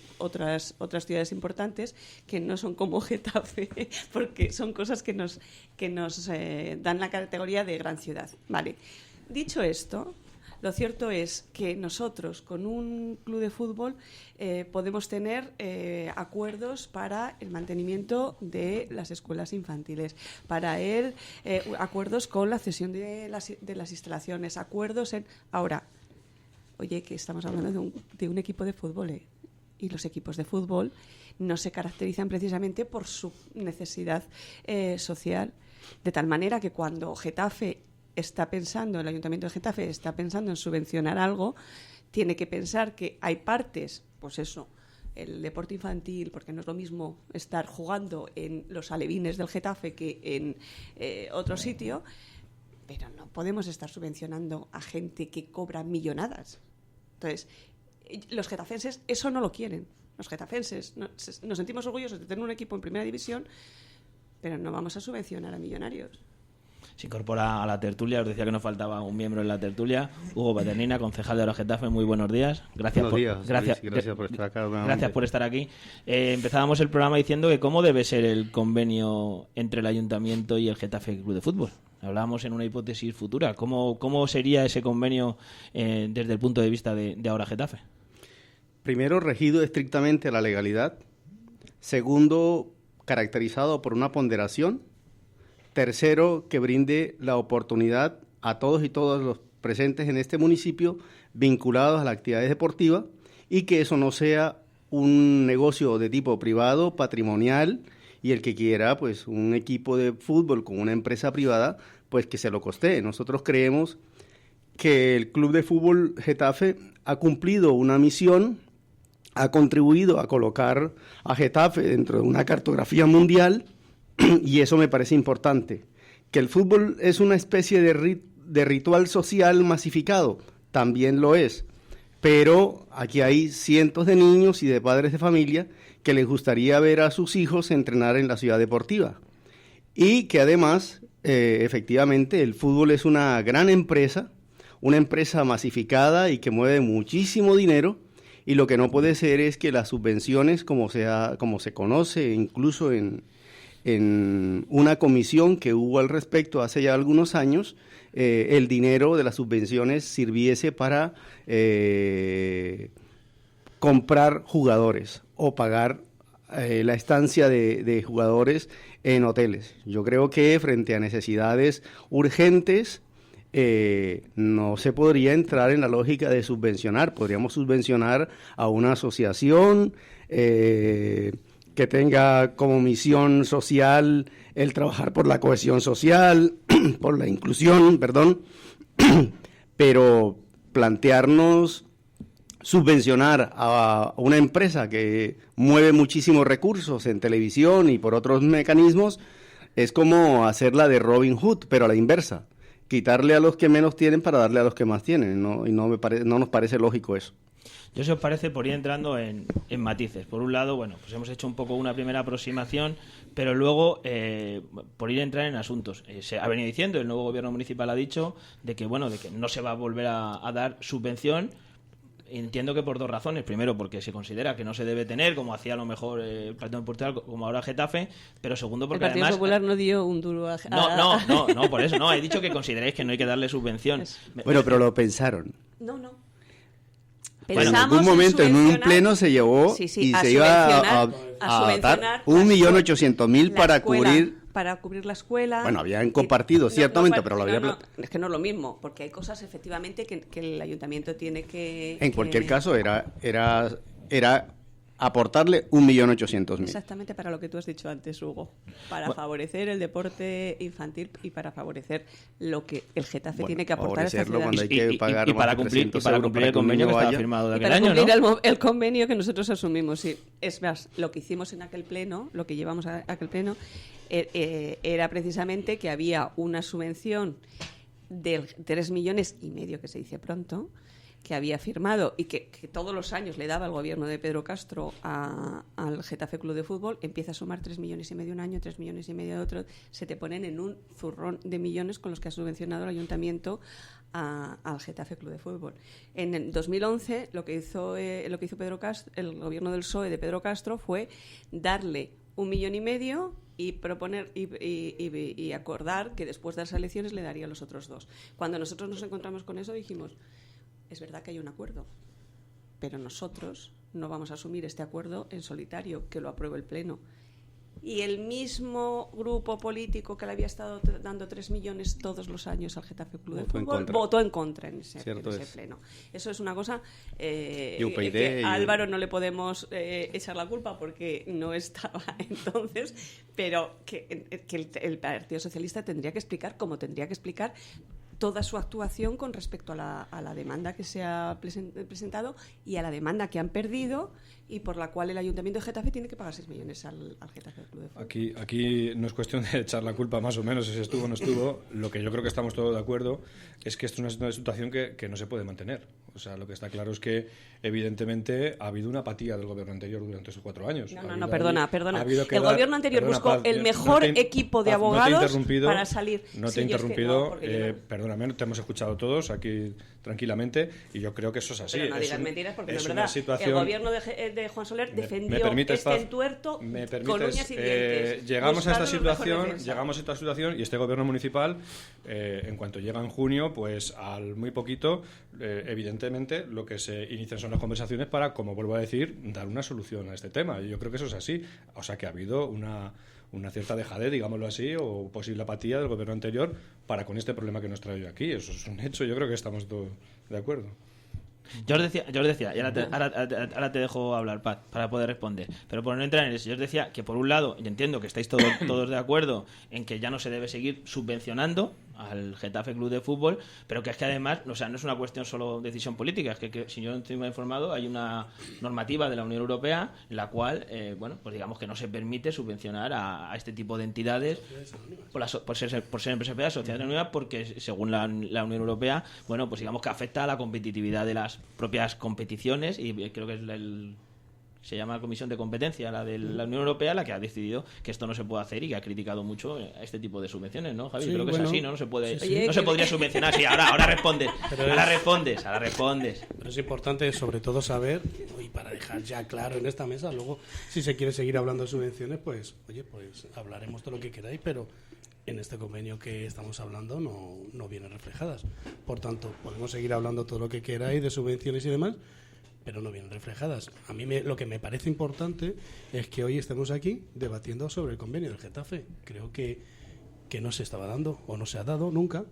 ciudades importantes que no son como Getafe, porque son cosas que nos dan la categoría de gran ciudad. Vale. Dicho esto, Lo cierto es que nosotros, con un club de fútbol, podemos tener acuerdos para el mantenimiento de las escuelas infantiles, para acuerdos con la cesión de las instalaciones, acuerdos en... Ahora, oye, que estamos hablando de un equipo de fútbol, y los equipos de fútbol no se caracterizan precisamente por su necesidad social, de tal manera que cuando el Ayuntamiento de Getafe está pensando en subvencionar algo, tiene que pensar que hay partes, pues eso, el deporte infantil, porque no es lo mismo estar jugando en los alevines del Getafe que en otro sitio, pero no podemos estar subvencionando a gente que cobra millonadas. Entonces, los getafenses eso no lo quieren. Los getafenses nos sentimos orgullosos de tener un equipo en primera división, pero no vamos a subvencionar a millonarios. Se incorpora a la tertulia, os decía que nos faltaba un miembro en la tertulia, Hugo Paternina, concejal de Ahora Getafe. Muy buenos días. Gracias por estar acá. Gracias por estar aquí. Empezábamos el programa diciendo que cómo debe ser el convenio entre el Ayuntamiento y el Getafe Club de Fútbol. Hablábamos en una hipótesis futura. ¿Cómo sería ese convenio desde el punto de vista de Ahora Getafe? Primero, regido estrictamente a la legalidad. Segundo, caracterizado por una ponderación. Tercero, que brinde la oportunidad a todos y todas los presentes en este municipio vinculados a las actividades deportivas, y que eso no sea un negocio de tipo privado, patrimonial, y el que quiera pues un equipo de fútbol con una empresa privada, pues que se lo costee. Nosotros creemos que el Club de Fútbol Getafe ha cumplido una misión, ha contribuido a colocar a Getafe dentro de una cartografía mundial, y eso me parece importante. Que el fútbol es una especie de ritual social masificado, también lo es, pero aquí hay cientos de niños y de padres de familia que les gustaría ver a sus hijos entrenar en la ciudad deportiva, y que además, efectivamente, el fútbol es una gran empresa, una empresa masificada y que mueve muchísimo dinero, y lo que no puede ser es que las subvenciones, como se conoce incluso en una comisión que hubo al respecto hace ya algunos años, el dinero de las subvenciones sirviese para comprar jugadores o pagar la estancia de jugadores en hoteles. Yo creo que frente a necesidades urgentes no se podría entrar en la lógica de subvencionar. Podríamos subvencionar a una asociación que tenga como misión social el trabajar por la cohesión social, por la inclusión, pero plantearnos subvencionar a una empresa que mueve muchísimos recursos en televisión y por otros mecanismos es como hacerla de Robin Hood, pero a la inversa, quitarle a los que menos tienen para darle a los que más tienen, ¿no? Y no nos parece lógico eso. Yo, si os parece, por ir entrando en matices. Por un lado, bueno, pues hemos hecho un poco una primera aproximación, pero luego, por ir a entrar en asuntos. Se ha venido diciendo, el nuevo gobierno municipal ha dicho, de que no se va a volver a dar subvención. Entiendo que por dos razones. Primero, porque se considera que no se debe tener, como hacía a lo mejor el Partido de Portugal, como ahora Getafe, pero segundo, porque además... El Partido Popular no dio un duro a... No, por eso no. He dicho que consideráis que no hay que darle subvención. Bueno, pero lo pensaron. No. Bueno, en algún momento en un pleno se llevó y se iba a dar 1.800.000 para cubrir la escuela. Bueno, habían compartido, ciertamente, pero lo había... Es que no es lo mismo, porque hay cosas efectivamente que el ayuntamiento tiene que... En cualquier caso, era aportarle 1.800.000. Exactamente para lo que tú has dicho antes, Hugo. Para favorecer el deporte infantil y para favorecer lo que el Getafe tiene que aportar a esta ciudad. Cuando hay que pagar y para cumplir el convenio que estaba firmado de aquel año, ¿no? El convenio que nosotros asumimos, sí. Es más, lo que hicimos en aquel pleno, lo que llevamos a aquel pleno, era precisamente que había una subvención de 3,5 millones, que se dice pronto, que había firmado y que todos los años le daba el gobierno de Pedro Castro al Getafe Club de Fútbol. Empieza a sumar 3,5 millones un año, 3,5 millones de otro, se te ponen en un zurrón de millones con los que ha subvencionado el ayuntamiento al Getafe Club de Fútbol. En el 2011 lo que hizo Pedro Castro, el gobierno del PSOE de Pedro Castro, fue darle 1,5 millones y proponer y acordar que después de las elecciones le daría los otros 2. Cuando nosotros nos encontramos con eso dijimos, es verdad que hay un acuerdo, pero nosotros no vamos a asumir este acuerdo en solitario, que lo apruebe el Pleno. Y el mismo grupo político que le había estado dando 3 millones todos los años al Getafe Club de Fútbol votó en contra en ese pleno. Eso es una cosa que a Álvaro no le podemos echar la culpa porque no estaba entonces, pero que el Partido Socialista tendría que explicar, como tendría que explicar toda su actuación con respecto a la demanda que se ha presentado y a la demanda que han perdido y por la cual el Ayuntamiento de Getafe tiene que pagar 6 millones al Getafe Club de Fútbol. Aquí no es cuestión de echar la culpa más o menos si estuvo o no estuvo. Lo que yo creo que estamos todos de acuerdo es que esto es una situación que no se puede mantener. O sea, lo que está claro es que evidentemente ha habido una apatía del gobierno anterior durante esos 4 años. No, perdona. El gobierno anterior buscó el mejor equipo de abogados para salir. No te he interrumpido, perdóname, te hemos escuchado todos aquí tranquilamente y yo creo que eso es así. Pero no digas mentiras porque no es verdad. El gobierno de Juan Soler defendió este entuerto con uñas y dientes. Llegamos a esta situación y este gobierno municipal, en cuanto llega en junio, pues al muy poquito, evidentemente lo que se inician son las conversaciones para, como vuelvo a decir, dar una solución a este tema. Y yo creo que eso es así. O sea que ha habido una cierta dejadez, digámoslo así, o posible apatía del gobierno anterior para con este problema que nos trae aquí. Eso es un hecho, yo creo que estamos todos de acuerdo. Yo os decía, y ahora te dejo hablar, Pat, para poder responder, pero por no entrar en eso, yo os decía que por un lado, y entiendo que estáis todos de acuerdo en que ya no se debe seguir subvencionando al Getafe Club de Fútbol, pero que es que además, o sea, no es una cuestión solo de decisión política, es que si yo no estoy mal informado, hay una normativa de la Unión Europea en la cual, pues digamos que no se permite subvencionar a este tipo de entidades por ser empresas privadas, sociedades anónimas, porque según la Unión Europea, bueno, pues digamos que afecta a la competitividad de las propias competiciones y creo que es se llama la Comisión de Competencia, la de la Unión Europea, la que ha decidido que esto no se puede hacer y que ha criticado mucho a este tipo de subvenciones, ¿no, Javi? Sí, creo que es así, ¿no? No se puede, Oye, no se podría subvencionar. Sí, ahora respondes. Ahora respondes. Pero es importante, sobre todo, saber, y para dejar ya claro en esta mesa, luego, si se quiere seguir hablando de subvenciones, pues, oye, pues hablaremos todo lo que queráis, pero en este convenio que estamos hablando no vienen reflejadas. Por tanto, podemos seguir hablando todo lo que queráis de subvenciones y demás, pero no vienen reflejadas. A mí lo que me parece importante es que hoy estemos aquí debatiendo sobre el convenio del Getafe. Creo que no se estaba dando o no se ha dado nunca.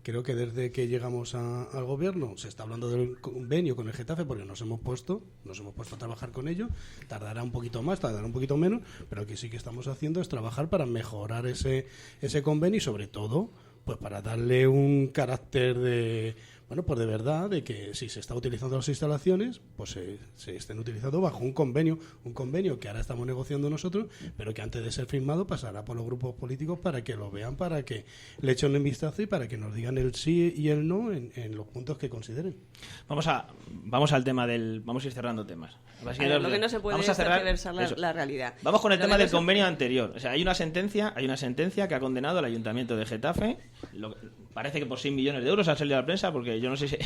Creo que desde que llegamos al gobierno se está hablando del convenio con el Getafe porque nos hemos puesto a trabajar con ello. Tardará un poquito más, tardará un poquito menos, pero lo que sí que estamos haciendo es trabajar para mejorar ese convenio y sobre todo pues para darle un carácter de verdad, de que si se está utilizando las instalaciones, pues se estén utilizando bajo un convenio que ahora estamos negociando nosotros, pero que antes de ser firmado pasará por los grupos políticos para que lo vean, para que le echen un vistazo y para que nos digan el sí y el no en los puntos que consideren. Vamos al tema vamos a ir cerrando temas. Lo que no se puede es tergiversar la realidad. Vamos con el tema del convenio anterior. O sea, hay una sentencia que ha condenado al Ayuntamiento de Getafe. Parece que por 6 millones de euros ha salido a la prensa, porque yo no sé si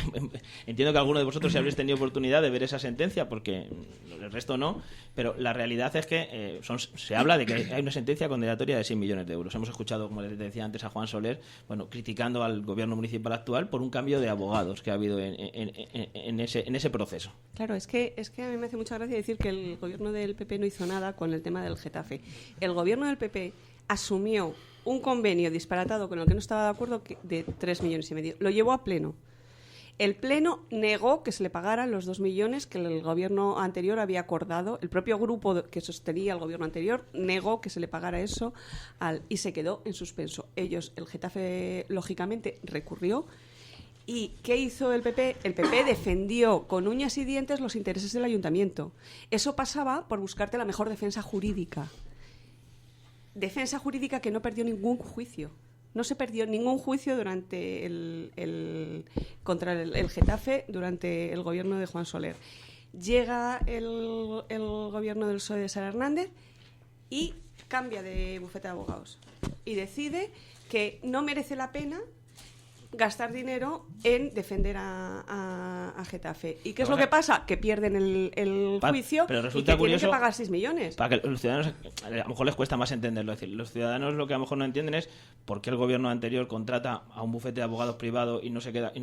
entiendo que alguno de vosotros si habréis tenido oportunidad de ver esa sentencia, porque el resto no, pero la realidad es que se habla de que hay una sentencia condenatoria de 6 millones de euros. Hemos escuchado, como les decía antes a Juan Soler, criticando al gobierno municipal actual por un cambio de abogados que ha habido en ese proceso. Claro, es que a mí me hace mucha gracia decir que el gobierno del PP no hizo nada con el tema del Getafe. El gobierno del PP asumió un convenio disparatado con el que no estaba de acuerdo de 3,5 millones. Lo llevó a pleno. El pleno negó que se le pagaran los 2 millones que el gobierno anterior había acordado. El propio grupo que sostenía al gobierno anterior negó que se le pagara eso y se quedó en suspenso. El Getafe, lógicamente, recurrió. ¿Y qué hizo el PP? El PP defendió con uñas y dientes los intereses del ayuntamiento. Eso pasaba por buscarte la mejor defensa jurídica. Defensa jurídica que no perdió ningún juicio. No se perdió ningún juicio durante contra el Getafe durante el gobierno de Juan Soler. Llega el gobierno del PSOE de Sara Hernández y cambia de bufete de abogados. Y decide que no merece la pena gastar dinero en defender a Getafe. ¿Y qué es lo que pasa? Que pierden el juicio pero y resulta que curioso, tienen que pagar 6 millones. Para que los ciudadanos, a lo mejor les cuesta más entenderlo. Es decir, los ciudadanos lo que a lo mejor no entienden es por qué el gobierno anterior contrata a un bufete de abogados privado y no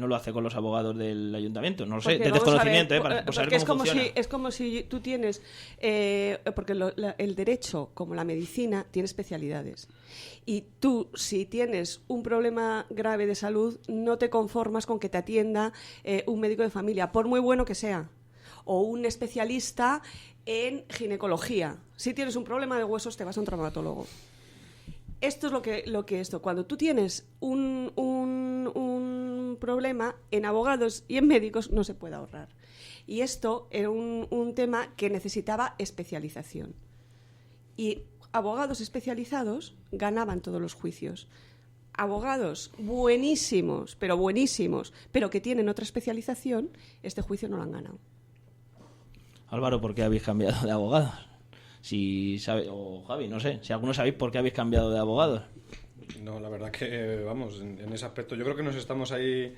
lo hace con los abogados del ayuntamiento. No lo sé, de desconocimiento, por saber cómo funciona. Es como si tú tienes... porque el derecho, como la medicina, tiene especialidades. Y tú, si tienes un problema grave de salud, no te conformas con que te atienda un médico de familia, por muy bueno que sea, o un especialista en ginecología. Si tienes un problema de huesos, te vas a un traumatólogo. Esto es lo que esto. Cuando tú tienes un problema, en abogados y en médicos no se puede ahorrar. Y esto era un tema que necesitaba especialización. Y abogados especializados ganaban todos los juicios. Abogados buenísimos, pero que tienen otra especialización, este juicio no lo han ganado. Álvaro, ¿por qué habéis cambiado de abogados? Si sabe, o Javi, no sé, si alguno sabéis por qué habéis cambiado de abogados. No, la verdad que, vamos, en ese aspecto yo creo que nos estamos ahí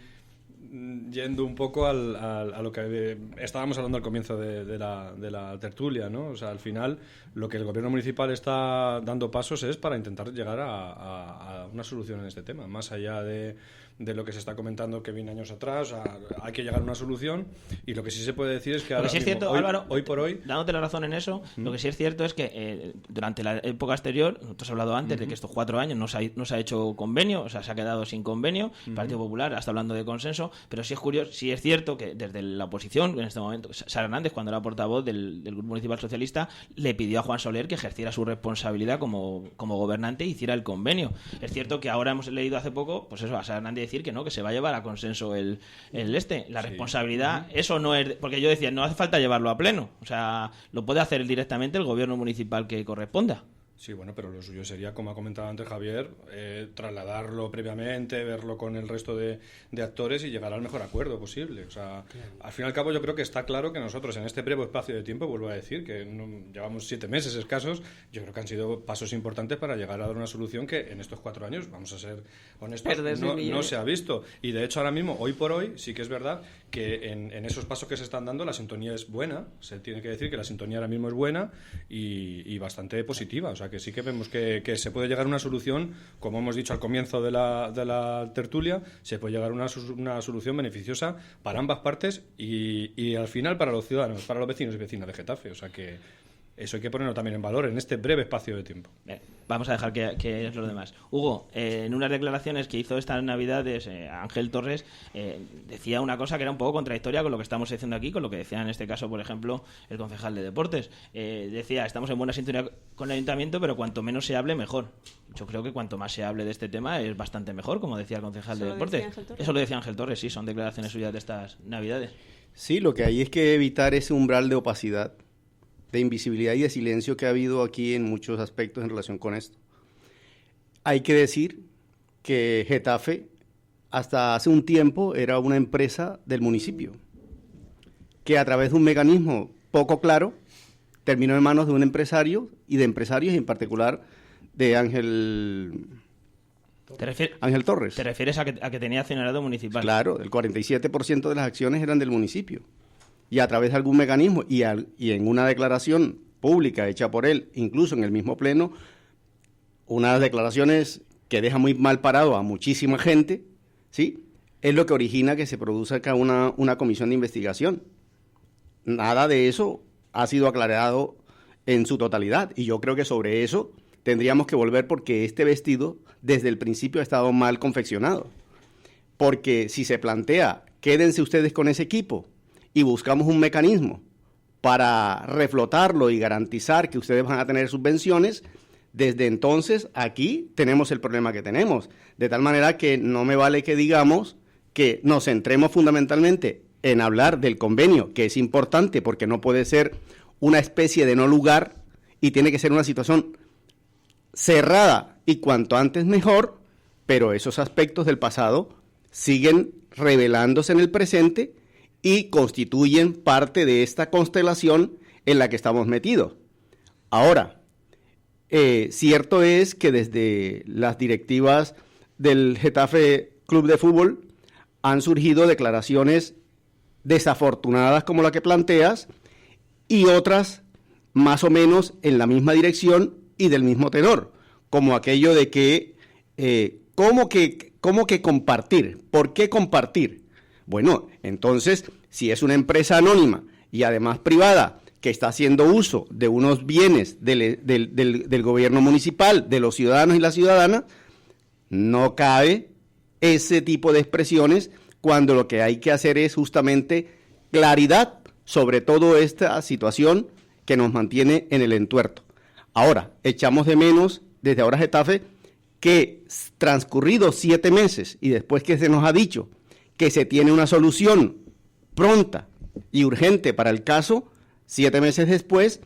yendo un poco a lo que estábamos hablando al comienzo de la tertulia, ¿no? O sea, al final lo que el gobierno municipal está dando pasos es para intentar llegar a una solución en este tema, más allá de lo que se está comentando que viene años atrás. O sea, hay que llegar a una solución, y lo que sí se puede decir es que ahora sí es cierto, mismo, Álvaro, hoy por hoy, dándote la razón en eso, lo que sí es cierto es que durante la época exterior, nosotros hemos hablado antes de que estos 4 años no se ha hecho convenio, o sea, se ha quedado sin convenio. El Partido Popular está hablando de consenso, pero sí es curioso, sí es cierto que desde la oposición, en este momento, Sara Hernández, cuando era portavoz del Grupo Municipal Socialista, le pidió a Juan Soler que ejerciera su responsabilidad como gobernante e hiciera el convenio. Es cierto que ahora hemos leído hace poco, pues eso, a Sara Hernández decir que no, que se va a llevar a consenso la responsabilidad. Eso no es, porque yo decía, no hace falta llevarlo a pleno, o sea, lo puede hacer directamente el gobierno municipal que corresponda. Sí, bueno, pero lo suyo sería, como ha comentado antes Javier, trasladarlo previamente, verlo con el resto de actores y llegar al mejor acuerdo posible. O sea, al fin y al cabo yo creo que está claro que nosotros en este breve espacio de tiempo, vuelvo a decir, que llevamos 7 meses escasos, yo creo que han sido pasos importantes para llegar a dar una solución que en estos 4 años, vamos a ser honestos, no se ha visto. Y de hecho ahora mismo, hoy por hoy, sí que es verdad que en esos pasos que se están dando la sintonía es buena, se tiene que decir que la sintonía ahora mismo es buena y bastante positiva. O sea, que sí que vemos que se puede llegar a una solución, como hemos dicho al comienzo de la tertulia, se puede llegar a una solución beneficiosa para ambas partes y al final para los ciudadanos, para los vecinos y vecinas de Getafe. O sea que eso hay que ponerlo también en valor en este breve espacio de tiempo. Vamos a dejar que es los demás. Hugo, en unas declaraciones que hizo estas Navidades Ángel Torres, decía una cosa que era un poco contradictoria con lo que estamos diciendo aquí, con lo que decía en este caso, por ejemplo, el concejal de Deportes. Decía, estamos en buena sintonía con el ayuntamiento, pero cuanto menos se hable, mejor. Yo creo que cuanto más se hable de este tema es bastante mejor, como decía el concejal de Deportes. Eso lo decía Ángel Torres, sí, son declaraciones suyas de estas Navidades. Sí, lo que hay es que evitar ese umbral de opacidad, de invisibilidad y de silencio que ha habido aquí en muchos aspectos en relación con esto. Hay que decir que Getafe hasta hace un tiempo era una empresa del municipio, que a través de un mecanismo poco claro terminó en manos de un empresario y de empresarios, y en particular de Ángel Torres. ¿Te refieres a que tenía accionariado municipal? Claro, el 47% de las acciones eran del municipio. Y a través de algún mecanismo y en una declaración pública hecha por él, incluso en el mismo pleno, unas declaraciones que dejan muy mal parado a muchísima gente, ¿sí? Es lo que origina que se produzca una comisión de investigación. Nada de eso ha sido aclarado en su totalidad, y yo creo que sobre eso tendríamos que volver, porque este vestido desde el principio ha estado mal confeccionado. Porque si se plantea, quédense ustedes con ese equipo, y buscamos un mecanismo para reflotarlo y garantizar que ustedes van a tener subvenciones, desde entonces aquí tenemos el problema que tenemos. De tal manera que no me vale que digamos que nos centremos fundamentalmente en hablar del convenio, que es importante porque no puede ser una especie de no lugar y tiene que ser una situación cerrada y cuanto antes mejor, pero esos aspectos del pasado siguen revelándose en el presente y constituyen parte de esta constelación en la que estamos metidos. Ahora, cierto es que desde las directivas del Getafe Club de Fútbol han surgido declaraciones desafortunadas como la que planteas y otras más o menos en la misma dirección y del mismo tenor, como aquello de que ¿cómo que compartir? ¿Por qué compartir? Bueno, entonces, si es una empresa anónima y además privada que está haciendo uso de unos bienes del gobierno municipal, de los ciudadanos y las ciudadanas, no cabe ese tipo de expresiones cuando lo que hay que hacer es justamente claridad sobre toda esta situación que nos mantiene en el entuerto. Ahora, echamos de menos desde ahora Getafe que transcurridos 7 meses y después que se nos ha dicho que se tiene una solución pronta y urgente para el caso, 7 meses después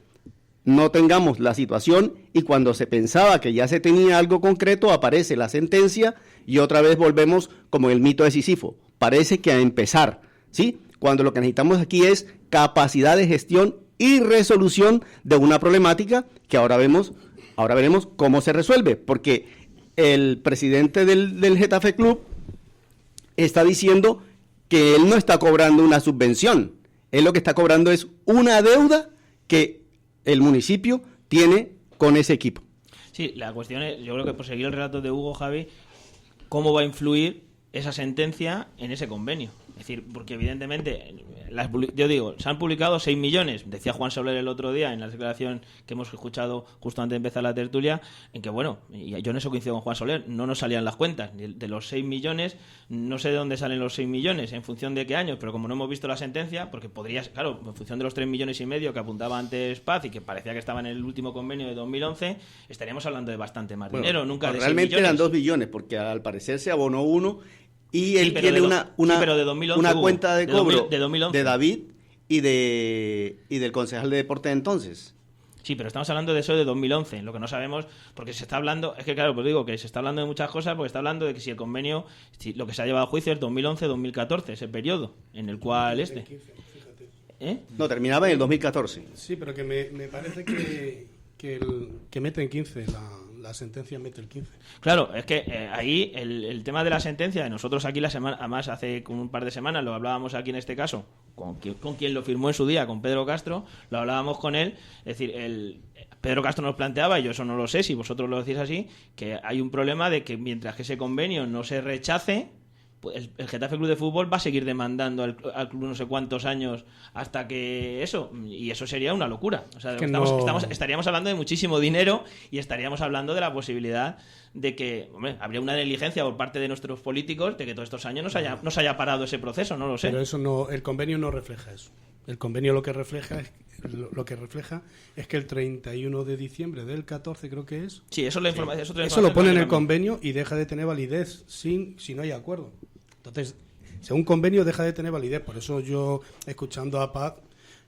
no tengamos la situación y cuando se pensaba que ya se tenía algo concreto aparece la sentencia y otra vez volvemos como el mito de Sísifo. Parece que a empezar, ¿sí? Cuando lo que necesitamos aquí es capacidad de gestión y resolución de una problemática que ahora veremos cómo se resuelve, porque el presidente del Getafe Club está diciendo que él no está cobrando una subvención, él lo que está cobrando es una deuda que el municipio tiene con ese equipo. Sí, la cuestión es, yo creo que por seguir el relato de Hugo, Javi, ¿cómo va a influir esa sentencia en ese convenio? Es decir, porque evidentemente, yo digo, se han publicado 6 millones, decía Juan Soler el otro día en la declaración que hemos escuchado justo antes de empezar la tertulia, en que bueno, y yo en eso coincido con Juan Soler, no nos salían las cuentas, de los 6 millones, no sé de dónde salen los 6 millones, en función de qué años, pero como no hemos visto la sentencia, porque podrías, claro, en función de los 3,5 millones que apuntaba antes Paz y que parecía que estaba en el último convenio de 2011, estaríamos hablando de bastante más dinero, nunca de 6 millones. Realmente eran 2 billones, porque al parecer se abonó uno. Y él tiene una cuenta de cobro de David y del concejal de deporte de entonces. Sí, pero estamos hablando de eso de 2011. Lo que no sabemos, porque se está hablando, es que claro, pues digo que se está hablando de muchas cosas, porque está hablando de que si el convenio, si lo que se ha llevado a juicio es 2011-2014, ese periodo en el cual No, terminaba en el 2014. Sí, pero que me parece que mete en 15 la sentencia mete el 15. Claro, es que ahí el tema de la sentencia, nosotros aquí la semana, además hace un par de semanas lo hablábamos aquí en este caso, con quien lo firmó en su día, con Pedro Castro, lo hablábamos con él, es decir, Pedro Castro nos planteaba, y yo eso no lo sé, si vosotros lo decís así, que hay un problema de que mientras que ese convenio no se rechace, pues el Getafe Club de Fútbol va a seguir demandando al club no sé cuántos años hasta que eso, y eso sería una locura. O sea, estaríamos hablando de muchísimo dinero y estaríamos hablando de la posibilidad de que, hombre, habría una negligencia por parte de nuestros políticos de que todos estos años no se haya parado ese proceso, no lo sé. Pero eso no, el convenio no refleja eso. El convenio lo que refleja es que el 31 de diciembre del 14 creo que es. Sí, eso es la información. Eso lo pone en el convenio y deja de tener validez si no hay acuerdo. Entonces, según convenio deja de tener validez. Por eso yo, escuchando a Paz,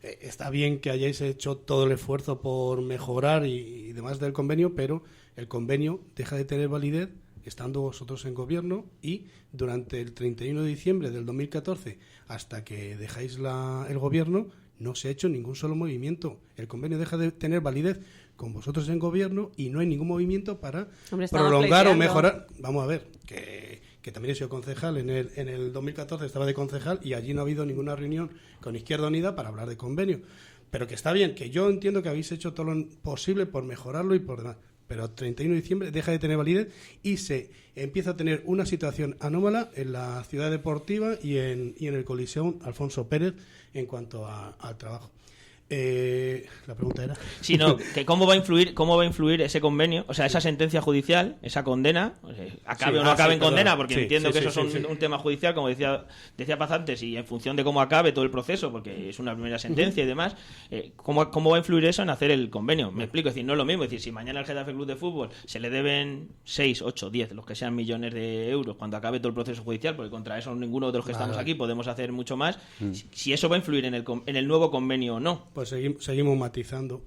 está bien que hayáis hecho todo el esfuerzo por mejorar y demás del convenio, pero el convenio deja de tener validez estando vosotros en gobierno y durante el 31 de diciembre del 2014 hasta que dejáis el gobierno no se ha hecho ningún solo movimiento. El convenio deja de tener validez con vosotros en gobierno y no hay ningún movimiento para prolongar o mejorar. Vamos a ver, que también he sido concejal, en el 2014 estaba de concejal y allí no ha habido ninguna reunión con Izquierda Unida para hablar de convenio. Pero que está bien, que yo entiendo que habéis hecho todo lo posible por mejorarlo y por demás. Pero el 31 de diciembre deja de tener validez y se empieza a tener una situación anómala en la ciudad deportiva y en el Coliseum Alfonso Pérez en cuanto al trabajo. La pregunta era sí, no, que cómo va a influir ese convenio, o sea, esa sentencia judicial, esa condena, acabe o no acabe en condena, porque entiendo que eso es un tema judicial, como decía Paz antes, y en función de cómo acabe todo el proceso, porque es una primera sentencia y demás, ¿cómo va a influir eso en hacer el convenio? Me explico, es decir, no es lo mismo, es decir, si mañana al Getafe Club de Fútbol se le deben 6, 8, 10, los que sean millones de euros cuando acabe todo el proceso judicial, porque contra eso ninguno de los que estamos aquí podemos hacer mucho más, si eso va a influir en el nuevo convenio o no. Pues seguimos matizando.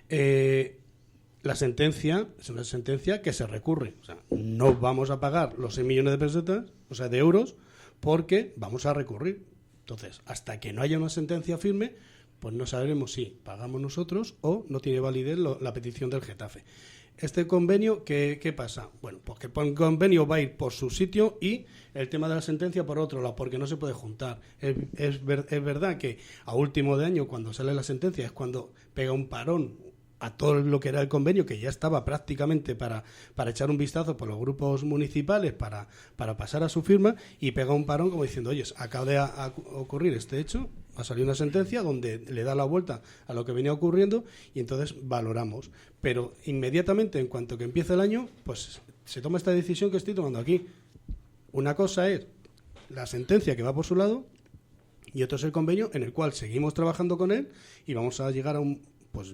La sentencia es una sentencia que se recurre. O sea, no vamos a pagar los 6 millones de pesetas, o sea, de euros, porque vamos a recurrir. Entonces, hasta que no haya una sentencia firme, pues no sabremos si pagamos nosotros o no tiene validez la petición del Getafe. Este convenio, ¿qué pasa? Bueno, pues que el convenio va a ir por su sitio y el tema de la sentencia por otro lado, porque no se puede juntar. Es verdad que a último de año, cuando sale la sentencia, es cuando pega un parón a todo lo que era el convenio, que ya estaba prácticamente para echar un vistazo por los grupos municipales para pasar a su firma, y pega un parón como diciendo, oye, acaba de ocurrir este hecho, ha salido una sentencia donde le da la vuelta a lo que venía ocurriendo y entonces valoramos. Pero inmediatamente, en cuanto que empieza el año, pues se toma esta decisión que estoy tomando aquí. Una cosa es la sentencia que va por su lado y otro es el convenio en el cual seguimos trabajando con él y vamos a llegar a un... Pues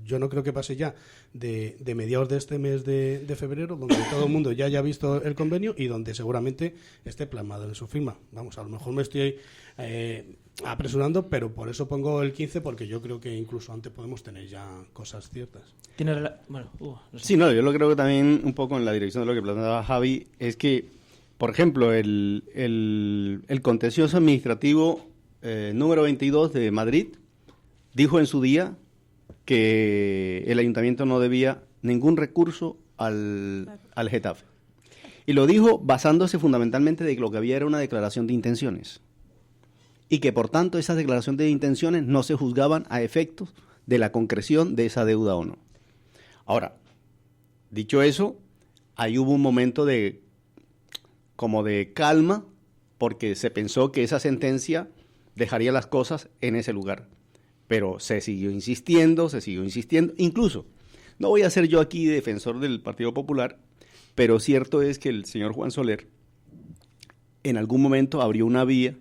yo no creo que pase ya de mediados de este mes de febrero, donde todo el mundo ya haya visto el convenio y donde seguramente esté plasmado en su firma. Vamos, a lo mejor me estoy apresurando, pero por eso pongo el 15, porque yo creo que incluso antes podemos tener ya cosas ciertas. No sé. Sí, no, yo lo creo que también un poco en la dirección de lo que planteaba Javi, es que, por ejemplo, el contencioso administrativo número 22 de Madrid dijo en su día que el ayuntamiento no debía ningún recurso al Getafe. Y lo dijo basándose fundamentalmente de que lo que había era una declaración de intenciones. Y que, por tanto, esas declaraciones de intenciones no se juzgaban a efectos de la concreción de esa deuda o no. Ahora, dicho eso, ahí hubo un momento de calma, porque se pensó que esa sentencia dejaría las cosas en ese lugar. Pero se siguió insistiendo, incluso, no voy a ser yo aquí defensor del Partido Popular, pero cierto es que el señor Juan Soler en algún momento abrió una vía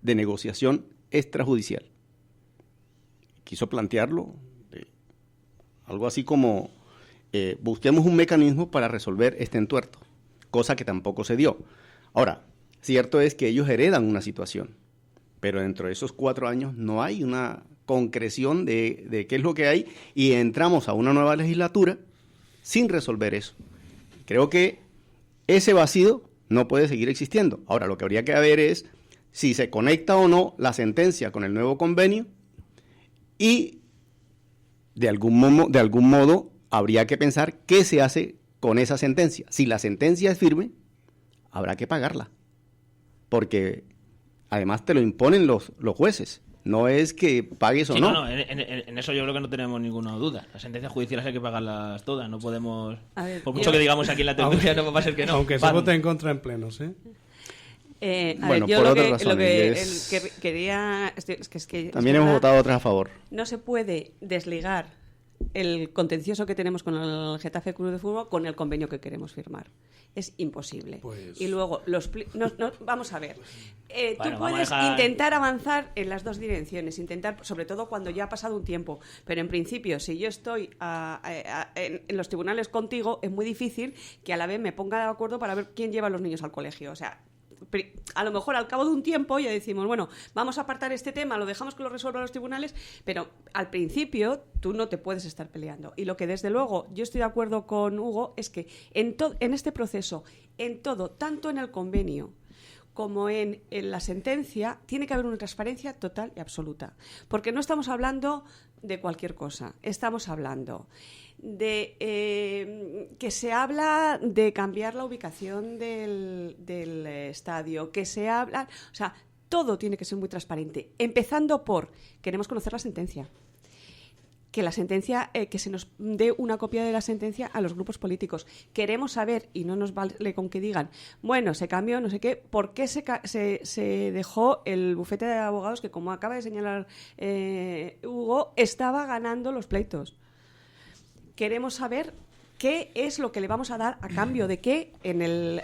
de negociación extrajudicial. Quiso plantearlo, algo así como, busquemos un mecanismo para resolver este entuerto, cosa que tampoco se dio. Ahora, cierto es que ellos heredan una situación, pero dentro de esos 4 años no hay una concreción de qué es lo que hay y entramos a una nueva legislatura sin resolver eso. Creo que ese vacío no puede seguir existiendo. Ahora, lo que habría que ver es si se conecta o no la sentencia con el nuevo convenio y de algún modo habría que pensar qué se hace con esa sentencia. Si la sentencia es firme, habrá que pagarla, porque además te lo imponen los jueces. No es que pagues o no. No, en eso yo creo que no tenemos ninguna duda. Las sentencias judiciales hay que pagarlas todas. No podemos... Por mucho que digamos aquí en la tertulia, no va a ser que no. Aunque se vote en contra en plenos, bueno, por otras razones. Quería... También hemos votado otras a favor. No se puede desligar el contencioso que tenemos con el Getafe Club de Fútbol con el convenio que queremos firmar. Es imposible. Pues... Y luego, vamos a ver. Tú puedes intentar avanzar en las dos direcciones, sobre todo cuando ya ha pasado un tiempo. Pero en principio, si yo estoy en los tribunales contigo, es muy difícil que a la vez me ponga de acuerdo para ver quién lleva a los niños al colegio. O sea, a lo mejor al cabo de un tiempo ya decimos, bueno, vamos a apartar este tema, lo dejamos que lo resuelvan los tribunales, pero al principio tú no te puedes estar peleando. Y lo que desde luego yo estoy de acuerdo con Hugo es que en este proceso, en todo, tanto en el convenio como en la sentencia, tiene que haber una transparencia total y absoluta. Porque no estamos hablando de cualquier cosa, estamos hablando de que se habla de cambiar la ubicación del estadio, que se habla... O sea, todo tiene que ser muy transparente, empezando por queremos conocer la sentencia. Que la sentencia, que se nos dé una copia de la sentencia a los grupos políticos. Queremos saber, y no nos vale con que digan, bueno, se cambió, no sé qué, por qué se dejó el bufete de abogados que, como acaba de señalar Hugo, estaba ganando los pleitos. Queremos saber qué es lo que le vamos a dar a cambio de qué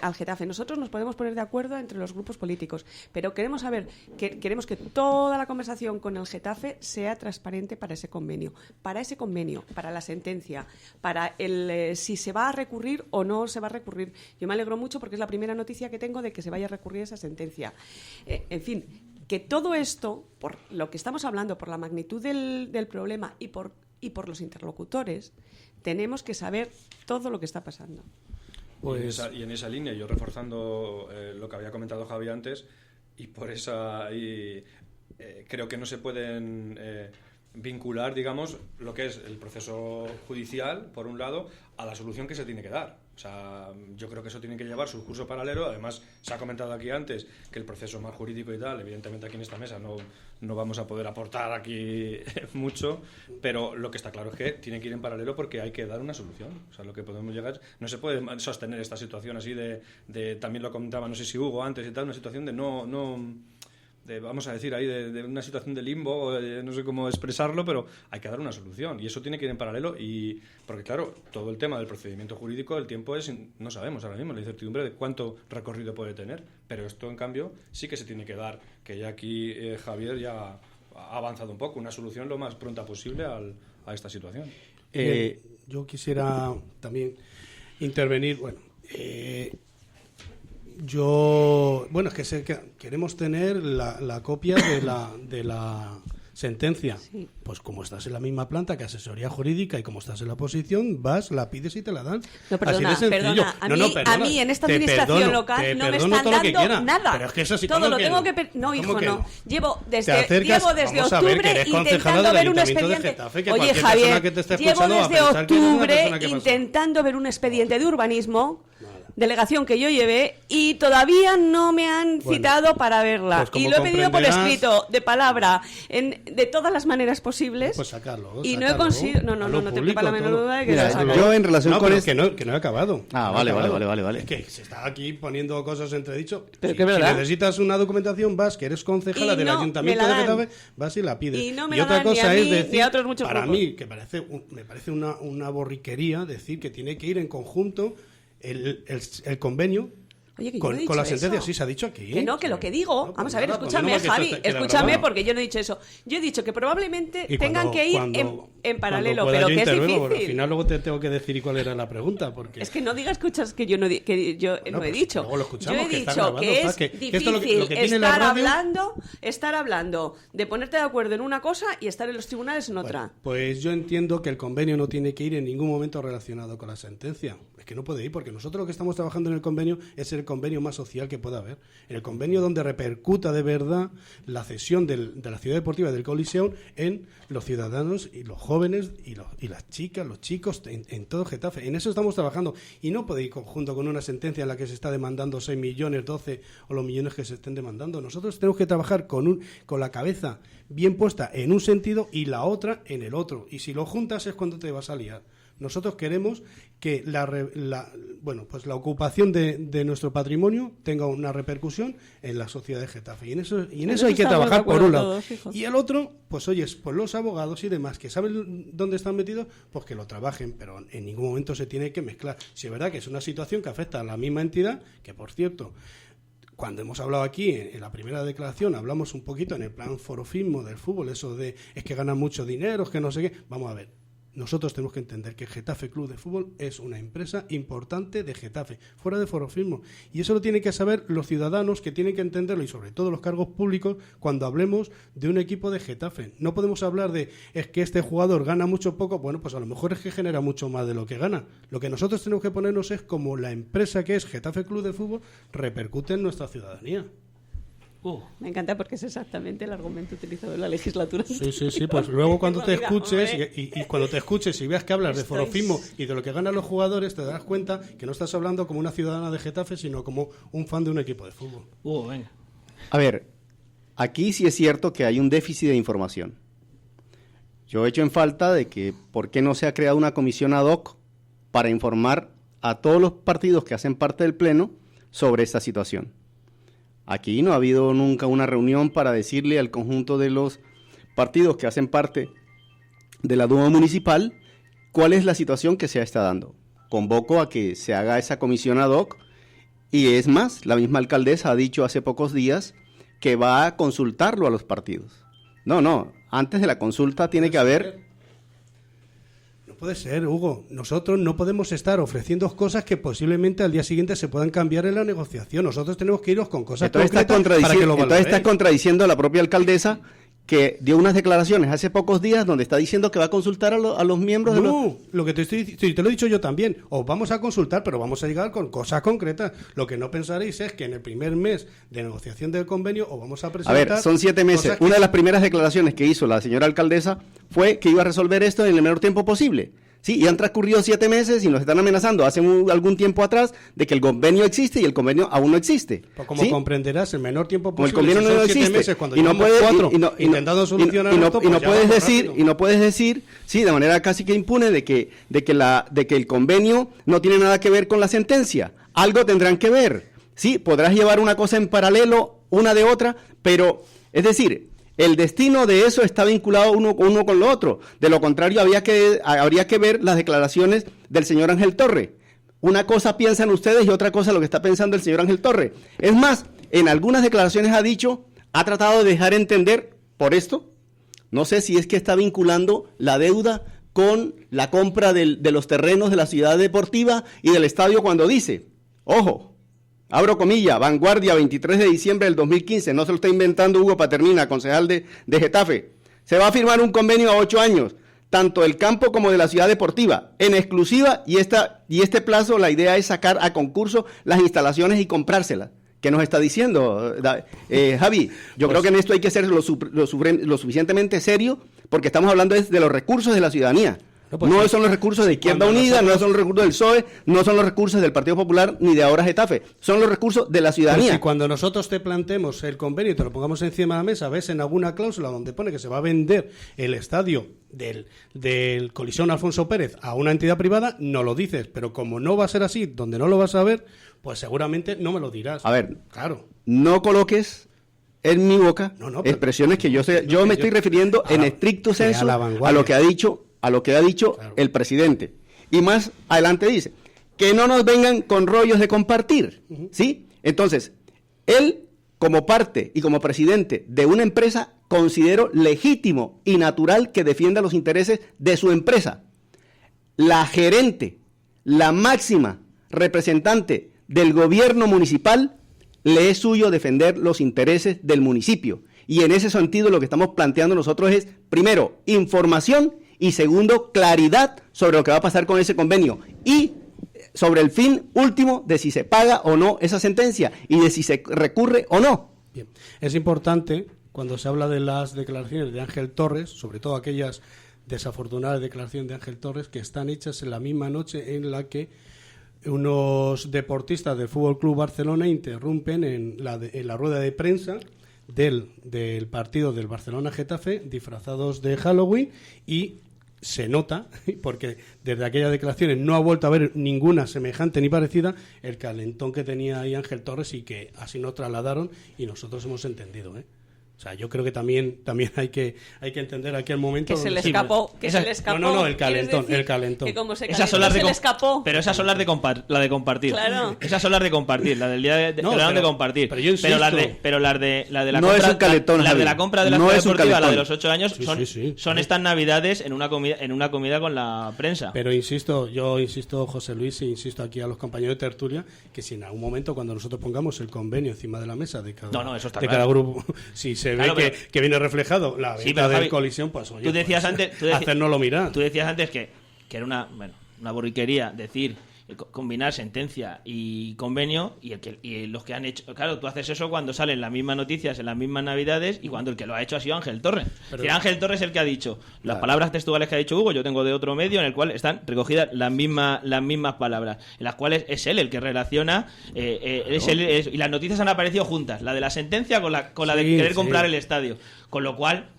al Getafe. Nosotros nos podemos poner de acuerdo entre los grupos políticos, pero queremos saber, queremos que toda la conversación con el Getafe sea transparente para ese convenio, para la sentencia, para si se va a recurrir o no se va a recurrir. Yo me alegro mucho porque es la primera noticia que tengo de que se vaya a recurrir esa sentencia. En fin, que todo esto, por lo que estamos hablando, por la magnitud del problema y por los interlocutores, tenemos que saber todo lo que está pasando. Pues... Y en esa línea, yo reforzando lo que había comentado Javi antes, y por esa creo que no se pueden vincular, digamos, lo que es el proceso judicial, por un lado, a la solución que se tiene que dar. O sea, yo creo que eso tiene que llevar su curso paralelo. Además, se ha comentado aquí antes que el proceso más jurídico y tal, evidentemente aquí en esta mesa no vamos a poder aportar aquí mucho, pero lo que está claro es que tiene que ir en paralelo porque hay que dar una solución. O sea, lo que podemos llegar, no se puede sostener esta situación así de también lo comentaba, no sé si Hugo antes y tal, una situación de vamos a decir ahí, de una situación de limbo, no sé cómo expresarlo, pero hay que dar una solución y eso tiene que ir en paralelo porque claro, todo el tema del procedimiento jurídico, el tiempo no sabemos ahora mismo, la incertidumbre de cuánto recorrido puede tener, pero esto en cambio sí que se tiene que dar, que ya aquí Javier ya ha avanzado un poco, una solución lo más pronta posible a esta situación. Yo quisiera también intervenir, es que queremos tener la copia de la sentencia. Sí. Pues como estás en la misma planta que asesoría jurídica y como estás en la oposición, vas, la pides y te la dan. No, perdona. A mí en esta administración local no me están dando nada. Pero es que eso sí, todo lo tengo que... No, hijo, no. Llevo desde octubre intentando ver un expediente... Oye, Javier, llevo desde octubre intentando ver un expediente de urbanismo... delegación que yo llevé y todavía no me han citado para verla. Pues y lo he pedido por escrito, de palabra, de todas las maneras posibles. Pues sacarlo. Y no he conseguido... No te quepa la menor duda de que Mira, yo en relación con que no he acabado. Vale. Es que se está aquí poniendo cosas entredicho. Pero que es verdad. Si necesitas una documentación, vas, que eres concejala del Ayuntamiento de Getafe, vas y la pides. Y otra cosa es decir, para mí, que me parece una borriquería decir que tiene que ir en conjunto el convenio. Oye, con la sentencia, sí se ha dicho aquí. Que lo que digo, vamos a ver, escúchame, Javi, escúchame, porque yo no he dicho eso. Yo he dicho que probablemente tengan que ir en paralelo, pero que es difícil. Al final luego te tengo que decir cuál era la pregunta, porque... Es que no digas, escuchas, que yo no he dicho. Yo he dicho que es difícil estar hablando de ponerte de acuerdo en una cosa y estar en los tribunales en otra. Pues yo entiendo que el convenio no tiene que ir en ningún momento relacionado con la sentencia. Es que no puede ir, porque nosotros lo que estamos trabajando en el convenio es el convenio más social que pueda haber. En el convenio donde repercuta de verdad la cesión de la ciudad deportiva del Coliseum en los ciudadanos y los jóvenes y las chicas, los chicos, en todo Getafe. En eso estamos trabajando. Y no puede ir conjunto con una sentencia en la que se está demandando 6 millones, 12 o los millones que se estén demandando. Nosotros tenemos que trabajar con la cabeza bien puesta en un sentido y la otra en el otro. Y si lo juntas es cuando te vas a liar. Nosotros queremos que la ocupación de nuestro patrimonio tenga una repercusión en la sociedad de Getafe. Y en eso hay que trabajar por un lado. Y el otro, pues oye, pues los abogados y demás que saben dónde están metidos, pues que lo trabajen, pero en ningún momento se tiene que mezclar. Si es verdad que es una situación que afecta a la misma entidad, que por cierto... Cuando hemos hablado aquí, en la primera declaración, hablamos un poquito en el plan forofismo del fútbol, eso de es que ganan mucho dinero, es que no sé qué. Vamos a ver, nosotros tenemos que entender que Getafe Club de Fútbol es una empresa importante de Getafe, fuera de forofismo. Y eso lo tienen que saber los ciudadanos, que tienen que entenderlo, y sobre todo los cargos públicos, cuando hablemos de un equipo de Getafe. No podemos hablar de, es que este jugador gana mucho poco, bueno, pues a lo mejor es que genera mucho más de lo que gana. Lo que nosotros tenemos que ponernos es como la empresa que es Getafe Club de Fútbol repercute en nuestra ciudadanía. Me encanta porque es exactamente el argumento utilizado en la legislatura. Sí, pues luego cuando te escuches y cuando te escuches y veas que hablas de forofismo y de lo que ganan los jugadores, te darás cuenta que no estás hablando como una ciudadana de Getafe, sino como un fan de un equipo de fútbol. Venga. A ver, aquí sí es cierto que hay un déficit de información. Yo he hecho en falta de que por qué no se ha creado una comisión ad hoc para informar a todos los partidos que hacen parte del Pleno sobre esta situación. Aquí no ha habido nunca una reunión para decirle al conjunto de los partidos que hacen parte de la Duma Municipal cuál es la situación que se está dando. Convoco a que se haga esa comisión ad hoc y es más, la misma alcaldesa ha dicho hace pocos días que va a consultarlo a los partidos. No, antes de la consulta tiene que haber... No puede ser, Hugo. Nosotros no podemos estar ofreciendo cosas que posiblemente al día siguiente se puedan cambiar en la negociación. Nosotros tenemos que irnos con cosas concretas para que lo valoren. Entonces está contradiciendo a la propia alcaldesa que dio unas declaraciones hace pocos días donde está diciendo que va a consultar a los miembros de los... Lo que te lo he dicho yo también. Os vamos a consultar, pero vamos a llegar con cosas concretas. Lo que no pensaréis es que en el primer mes de negociación del convenio os vamos a presentar... A ver, son 7 meses. Una de las primeras declaraciones que hizo la señora alcaldesa fue que iba a resolver esto en el menor tiempo posible. Sí, y han transcurrido 7 meses y nos están amenazando hace algún tiempo atrás de que el convenio existe y el convenio aún no existe. Pues como ¿sí? comprenderás, el menor tiempo posible. Como el convenio no existe meses, cuando y no puedes intentando solucionar y no puedes decir, sí, de manera casi que impune de que el convenio no tiene nada que ver con la sentencia. Algo tendrán que ver. Sí, podrás llevar una cosa en paralelo, una de otra, pero es decir, el destino de eso está vinculado uno con lo otro. De lo contrario, habría que ver las declaraciones del señor Ángel Torre. Una cosa piensan ustedes y otra cosa lo que está pensando el señor Ángel Torre. Es más, en algunas declaraciones ha tratado de dejar entender, por esto, no sé si es que está vinculando la deuda con la compra de los terrenos de la ciudad deportiva y del estadio cuando dice, ojo, abro comilla, Vanguardia, 23 de diciembre del 2015, no se lo está inventando Hugo Paternina, concejal de Getafe. Se va a firmar un convenio a 8 años, tanto del campo como de la ciudad deportiva, en exclusiva, y este plazo la idea es sacar a concurso las instalaciones y comprárselas. ¿Qué nos está diciendo, Javi? Yo creo que en esto hay que ser lo suficientemente serio, porque estamos hablando de los recursos de la ciudadanía. No son los recursos de Izquierda Unida, no son los recursos del PSOE, no son los recursos del Partido Popular ni de ahora Getafe, son los recursos de la ciudadanía. Pero si cuando nosotros te planteemos el convenio y te lo pongamos encima de la mesa, ves en alguna cláusula donde pone que se va a vender el estadio del Coliseo Alfonso Pérez a una entidad privada, no lo dices, pero como no va a ser así, donde no lo vas a ver, pues seguramente no me lo dirás. A ver, claro, no coloques en mi boca expresiones que yo me estoy refiriendo en estricto senso a lo que ha dicho claro, el presidente. Y más adelante dice, que no nos vengan con rollos de compartir, ¿sí? Entonces, él, como parte y como presidente de una empresa, considero legítimo y natural que defienda los intereses de su empresa. La gerente, la máxima representante del gobierno municipal, le es suyo defender los intereses del municipio. Y en ese sentido lo que estamos planteando nosotros es, primero, información, y segundo, claridad sobre lo que va a pasar con ese convenio y sobre el fin último de si se paga o no esa sentencia y de si se recurre o no. Bien, es importante cuando se habla de las declaraciones de Ángel Torres, sobre todo aquellas desafortunadas declaraciones de Ángel Torres que están hechas en la misma noche en la que unos deportistas del Fútbol Club Barcelona interrumpen en la rueda de prensa del partido del Barcelona-Getafe disfrazados de Halloween y se nota, porque desde aquellas declaraciones no ha vuelto a haber ninguna semejante ni parecida, el calentón que tenía ahí Ángel Torres y que así nos trasladaron y nosotros hemos entendido, O sea, yo creo que también hay que entender aquel momento que se le escapó, No, el calentón. Que como se esas son las se le escapó. Pero esas son las de compartir. Claro. Esas son las de compartir, la del día de compartir. Pero yo insisto, pero las de la no compra, es un calentón, la de la compra de la ciudad deportiva, la de los 8 años, son sí. estas Navidades en una comida con la prensa. Pero yo insisto, José Luis, e insisto aquí a los compañeros de tertulia, que si en algún momento cuando nosotros pongamos el convenio encima de la mesa de cada grupo, si se ve que viene reflejado la venta del Colisión, pues oye, tú decías hacérnoslo mirar. Tú decías antes que era una borriquería decir combinar sentencia y convenio y los que han hecho, claro, tú haces eso cuando salen las mismas noticias en las mismas Navidades y cuando el que lo ha hecho ha sido Ángel Torres. Ángel Torres es el que ha dicho las palabras textuales que ha dicho Hugo, yo tengo de otro medio en el cual están recogidas las mismas palabras, en las cuales es él el que relaciona y las noticias han aparecido juntas, la de la sentencia con la de querer comprar el estadio, con lo cual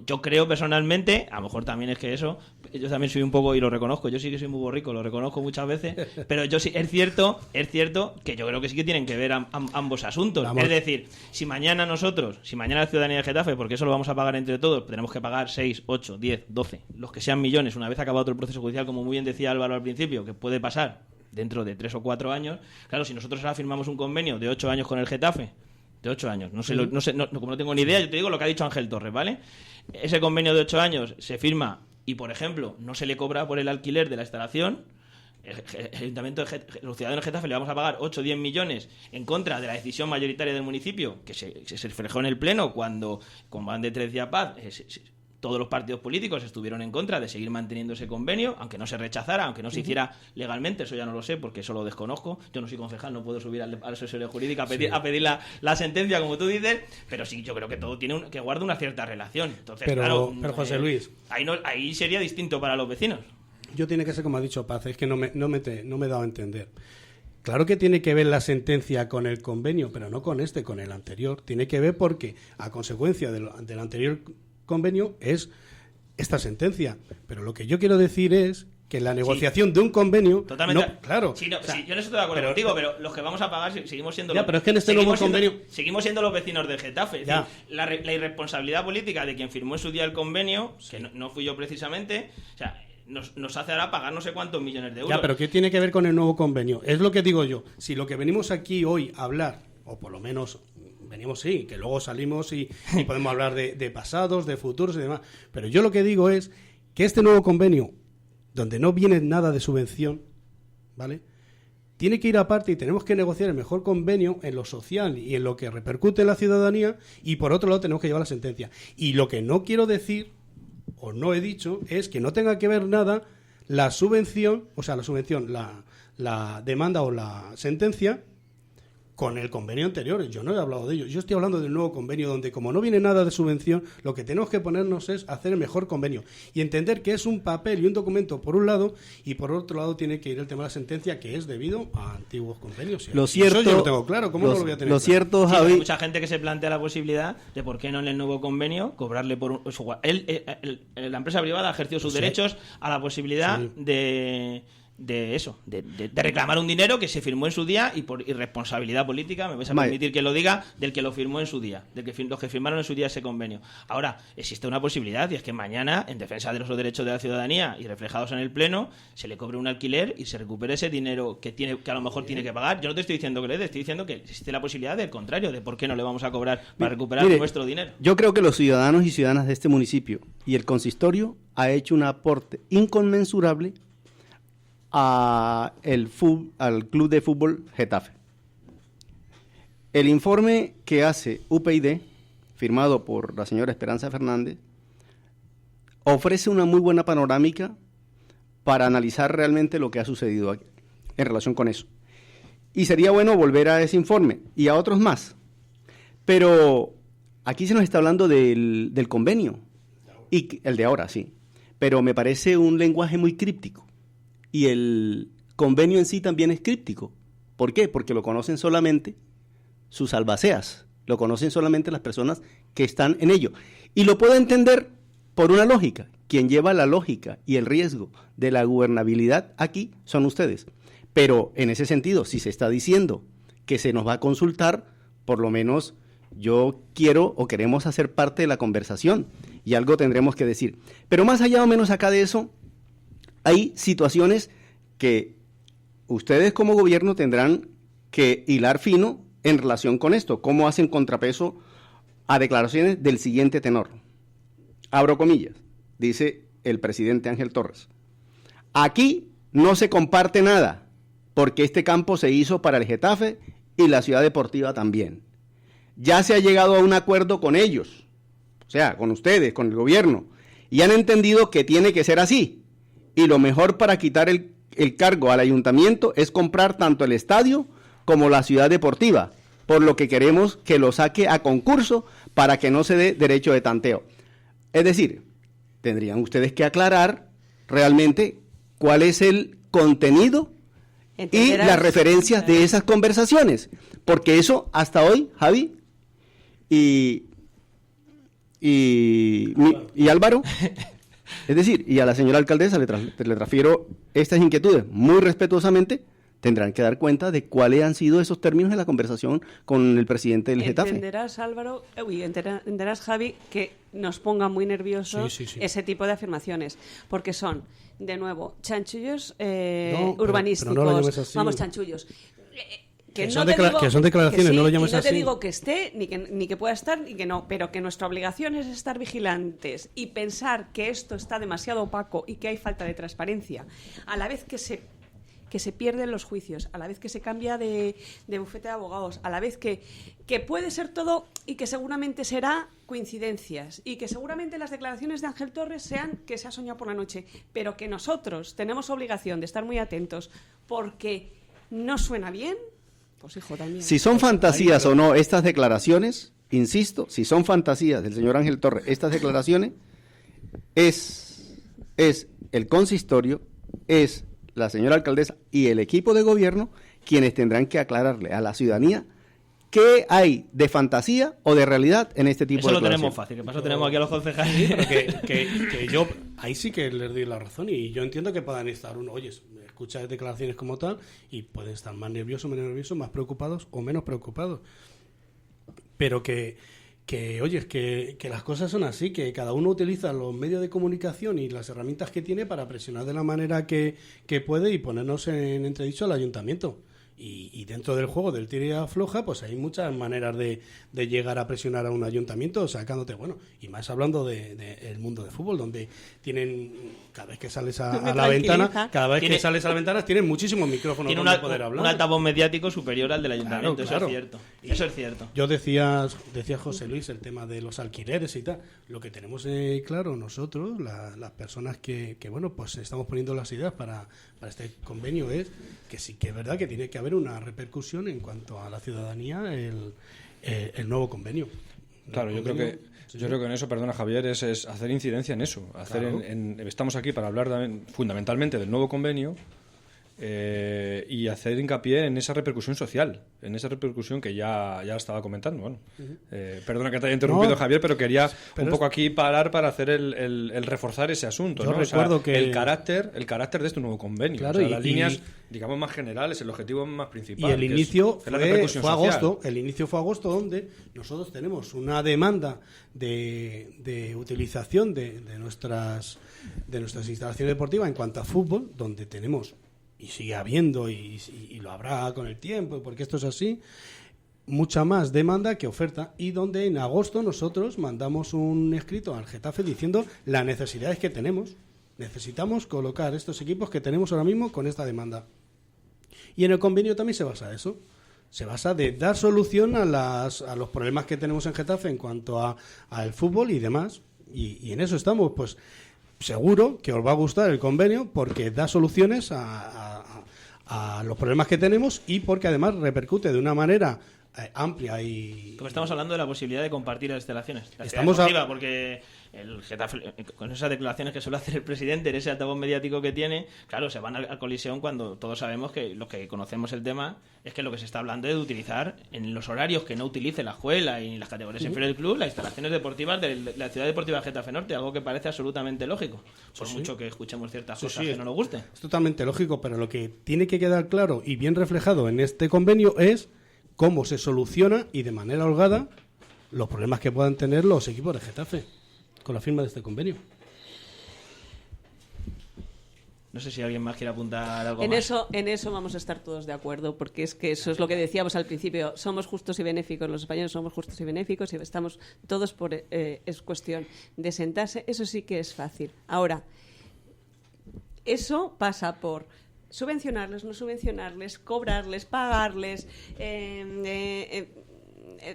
yo creo personalmente, a lo mejor también es que eso, yo también soy un poco, y lo reconozco, yo sí que soy muy borrico, lo reconozco muchas veces, pero yo sí, es cierto que yo creo que sí que tienen que ver ambos asuntos. Es decir, si mañana la ciudadanía de Getafe, porque eso lo vamos a pagar entre todos, tenemos que pagar 6, 8, 10, 12, los que sean millones, una vez acabado el proceso judicial, como muy bien decía Álvaro al principio, que puede pasar dentro de 3 o 4 años, claro, si nosotros ahora firmamos un convenio de 8 años con el Getafe, de 8 años, como no tengo ni idea, yo te digo lo que ha dicho Ángel Torres, ¿vale? Ese convenio de 8 años se firma y, por ejemplo, no se le cobra por el alquiler de la instalación, el Ayuntamiento los ciudadanos de Getafe le vamos a pagar 8 o 10 millones en contra de la decisión mayoritaria del municipio, que se reflejó en el Pleno cuando, con Van de Tres y Paz, todos los partidos políticos estuvieron en contra de seguir manteniendo ese convenio, aunque no se rechazara, aunque no se hiciera legalmente, eso ya no lo sé porque eso lo desconozco. Yo no soy concejal, no puedo subir a la asesoría jurídica a pedir la sentencia, como tú dices, pero sí, yo creo que todo tiene que guarda una cierta relación. Entonces, pero José Luis, ahí sería distinto para los vecinos. Yo tiene que ser como ha dicho Paz, es que no me he dado a entender. Claro que tiene que ver la sentencia con el convenio, pero no con con el anterior. Tiene que ver porque, a consecuencia del anterior convenio, es esta sentencia. Pero lo que yo quiero decir es que la negociación de un convenio... Totalmente. No, claro. Sí, no, sí, yo no estoy de acuerdo contigo, pero los que vamos a pagar seguimos siendo... Ya, pero es que en este nuevo convenio... Seguimos siendo los vecinos de Getafe. Es decir, la irresponsabilidad política de quien firmó en su día el convenio, que no fui yo precisamente, o sea, nos hace ahora pagar no sé cuántos millones de euros. Ya, pero ¿qué tiene que ver con el nuevo convenio? Es lo que digo yo. Si lo que venimos aquí hoy a hablar, o por lo menos venimos, sí, que luego salimos y podemos hablar de pasados, de futuros y demás, pero yo lo que digo es que este nuevo convenio, donde no viene nada de subvención, ¿vale?, tiene que ir aparte y tenemos que negociar el mejor convenio en lo social y en lo que repercute en la ciudadanía, y por otro lado tenemos que llevar la sentencia. Y lo que no quiero decir, o no he dicho, es que no tenga que ver nada la subvención, la demanda o la sentencia con el convenio anterior. Yo no he hablado de ello. Yo estoy hablando del nuevo convenio donde, como no viene nada de subvención, lo que tenemos que ponernos es hacer el mejor convenio y entender que es un papel y un documento por un lado, y por otro lado tiene que ir el tema de la sentencia, que es debido a antiguos convenios. Lo cierto, eso yo lo tengo claro. ¿Cómo no lo voy a tener lo claro? cierto, Sí, Javi... hay mucha gente que se plantea la posibilidad de por qué no en el nuevo convenio cobrarle por la empresa privada ejerció sus derechos a la posibilidad de reclamar un dinero que se firmó en su día, y por irresponsabilidad política, me vais a permitir que lo diga, del que lo firmó en su día, los que firmaron en su día ese convenio. Ahora, existe una posibilidad, y es que mañana, en defensa de los derechos de la ciudadanía y reflejados en el Pleno, se le cobre un alquiler y se recupere ese dinero que a lo mejor tiene que pagar. Yo no te estoy diciendo que le dé, estoy diciendo que existe la posibilidad del contrario, de por qué no le vamos a cobrar para recuperar nuestro dinero. Yo creo que los ciudadanos y ciudadanas de este municipio y el consistorio ha hecho un aporte inconmensurable al Club de Fútbol Getafe. El informe que hace UPyD, firmado por la señora Esperanza Fernández, ofrece una muy buena panorámica para analizar realmente lo que ha sucedido aquí, en relación con eso. Y sería bueno volver a ese informe y a otros más. Pero aquí se nos está hablando del convenio, y el de ahora, sí. Pero me parece un lenguaje muy críptico. Y el convenio en sí también es críptico. ¿Por qué? Porque lo conocen solamente sus albaceas, lo conocen solamente las personas que están en ello. Y lo puedo entender por una lógica. Quien lleva la lógica y el riesgo de la gobernabilidad aquí son ustedes. Pero en ese sentido, si se está diciendo que se nos va a consultar, por lo menos yo quiero o queremos hacer parte de la conversación y algo tendremos que decir. Pero más allá o menos acá de eso, hay situaciones que ustedes como gobierno tendrán que hilar fino en relación con esto. ¿Cómo hacen contrapeso a declaraciones del siguiente tenor? Abro comillas, dice el presidente Ángel Torres. Aquí no se comparte nada, porque este campo se hizo para el Getafe y la ciudad deportiva también. Ya se ha llegado a un acuerdo con ellos, o sea, con ustedes, con el gobierno, y han entendido que tiene que ser así. Y lo mejor para quitar el cargo al ayuntamiento es comprar tanto el estadio como la ciudad deportiva, por lo que queremos que lo saque a concurso para que no se dé derecho de tanteo. Es decir, tendrían ustedes que aclarar realmente cuál es el contenido y las referencias de esas conversaciones, porque eso hasta hoy, Javi y Álvaro, es decir, y a la señora alcaldesa le transfiero estas inquietudes muy respetuosamente, tendrán que dar cuenta de cuáles han sido esos términos de la conversación con el presidente del Getafe. Entenderás, Álvaro, entenderás, Javi, que nos ponga muy nerviosos ese tipo de afirmaciones, porque son, de nuevo, chanchullos urbanísticos. Pero no vamos, chanchullos. Que son declaraciones, no lo llames así. No te digo que esté, ni que pueda estar, ni que no, pero que nuestra obligación es estar vigilantes y pensar que esto está demasiado opaco y que hay falta de transparencia, a la vez que se que se pierden los juicios, a la vez que se cambia de bufete de abogados, a la vez que puede ser todo y que seguramente será coincidencias y que seguramente las declaraciones de Ángel Torres sean que se ha soñado por la noche, pero que nosotros tenemos obligación de estar muy atentos porque no suena bien, pues hijo también. Si son fantasías o no estas declaraciones, insisto, si son fantasías del señor Ángel Torres, estas declaraciones, es el consistorio, es la señora alcaldesa y el equipo de gobierno quienes tendrán que aclararle a la ciudadanía qué hay de fantasía o de realidad en este tipo de declaraciones. Eso lo tenemos fácil, que pasa tenemos aquí a los concejales. Que yo ahí sí que les doy la razón y yo entiendo que puedan estar oye, escucha declaraciones como tal y pueden estar más nerviosos, menos nerviosos, más preocupados o menos preocupados. Pero que las cosas son así, que cada uno utiliza los medios de comunicación y las herramientas que tiene para presionar de la manera que puede y ponernos en entredicho al ayuntamiento. Y dentro del juego del tira y afloja, pues hay muchas maneras de llegar a presionar a un ayuntamiento sacándote, y más hablando del mundo de fútbol, donde tienen, cada vez que sales a la ventana, tienen muchísimos micrófonos tiene donde poder hablar. Un altavoz mediático superior al del ayuntamiento, claro. Eso es cierto. Yo decía José Luis el tema de los alquileres y tal. Lo que tenemos claro nosotros, las personas que pues estamos poniendo las ideas para este convenio, es que sí que es verdad que tiene que haber una repercusión en cuanto a la ciudadanía el nuevo convenio. Claro, yo creo que en eso, perdona Javier, es hacer incidencia en eso. Claro. Estamos aquí para hablar también, fundamentalmente del nuevo convenio y hacer hincapié en esa repercusión social, en esa repercusión que ya estaba comentando. Bueno, perdona que te haya interrumpido, Javier, pero quería un poco aquí parar para hacer el reforzar ese asunto. Yo ¿no? recuerdo que el carácter de este nuevo convenio, claro, las líneas, digamos, más generales, el objetivo más principal. Y el inicio fue agosto. El inicio fue agosto, donde nosotros tenemos una demanda de utilización de nuestras instalaciones deportivas en cuanto a fútbol, donde tenemos, y sigue habiendo, y lo habrá con el tiempo, porque esto es así, mucha más demanda que oferta, y donde en agosto nosotros mandamos un escrito al Getafe diciendo las necesidades que tenemos. Necesitamos colocar estos equipos que tenemos ahora mismo con esta demanda. Y en el convenio también se basa eso. Se basa de dar solución a los problemas que tenemos en Getafe en cuanto al fútbol y demás. Y en eso estamos, pues seguro que os va a gustar el convenio porque da soluciones a los problemas que tenemos y porque además repercute de una manera amplia y... Porque estamos hablando de la posibilidad de compartir las instalaciones. Porque el Getafe, con esas declaraciones que suele hacer el presidente, en ese altavoz mediático que tiene, claro, se van a colisión cuando todos sabemos que los que conocemos el tema es que lo que se está hablando es de utilizar en los horarios que no utilice la escuela y las categorías inferiores del club las instalaciones deportivas de la Ciudad Deportiva Getafe Norte, algo que parece absolutamente lógico, por mucho que escuchemos ciertas cosas que no nos gusten. Es totalmente lógico, pero lo que tiene que quedar claro y bien reflejado en este convenio es cómo se soluciona y de manera holgada los problemas que puedan tener los equipos de Getafe con la firma de este convenio. No sé si alguien más quiere apuntar algo en más. En eso vamos a estar todos de acuerdo, porque es que eso es lo que decíamos al principio. Somos justos y benéficos, los españoles somos justos y benéficos y estamos todos por... es cuestión de sentarse, eso sí que es fácil. Ahora, eso pasa por subvencionarles, no subvencionarles, cobrarles, pagarles...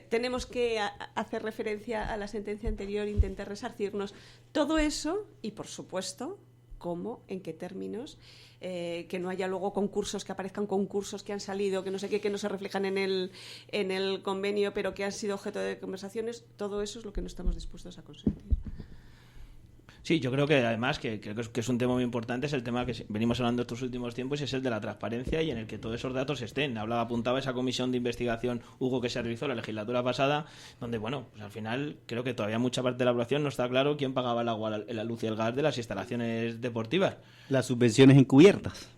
tenemos que hacer referencia a la sentencia anterior, intentar resarcirnos. Todo eso, y por supuesto, cómo, en qué términos, que no haya luego concursos, que aparezcan concursos que han salido, que no sé qué, que no se reflejan en el convenio, pero que han sido objeto de conversaciones. Todo eso es lo que no estamos dispuestos a consentir. Sí, yo creo que además que es un tema muy importante, es el tema que venimos hablando estos últimos tiempos y es el de la transparencia y en el que todos esos datos estén. Apuntaba esa comisión de investigación, Hugo, que se realizó la legislatura pasada, donde, pues al final creo que todavía mucha parte de la población no está claro quién pagaba el agua, la luz y el gas de las instalaciones deportivas. Las subvenciones encubiertas.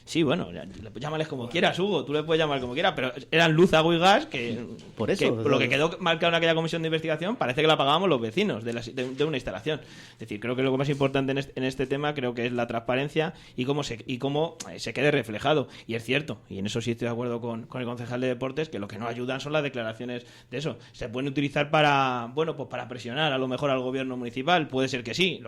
Sí, bueno, llámales como quieras, Hugo, tú le puedes llamar como quieras, pero eran luz, agua y gas que, por eso, lo que quedó marcado en aquella comisión de investigación parece que la pagábamos los vecinos de una instalación. Es decir, creo que lo más importante en este tema creo que es la transparencia y cómo se quede reflejado. Y es cierto, y en eso sí estoy de acuerdo con el concejal de deportes, que lo que no ayudan son las declaraciones de eso. Se pueden utilizar para presionar a lo mejor al gobierno municipal, puede ser que sí,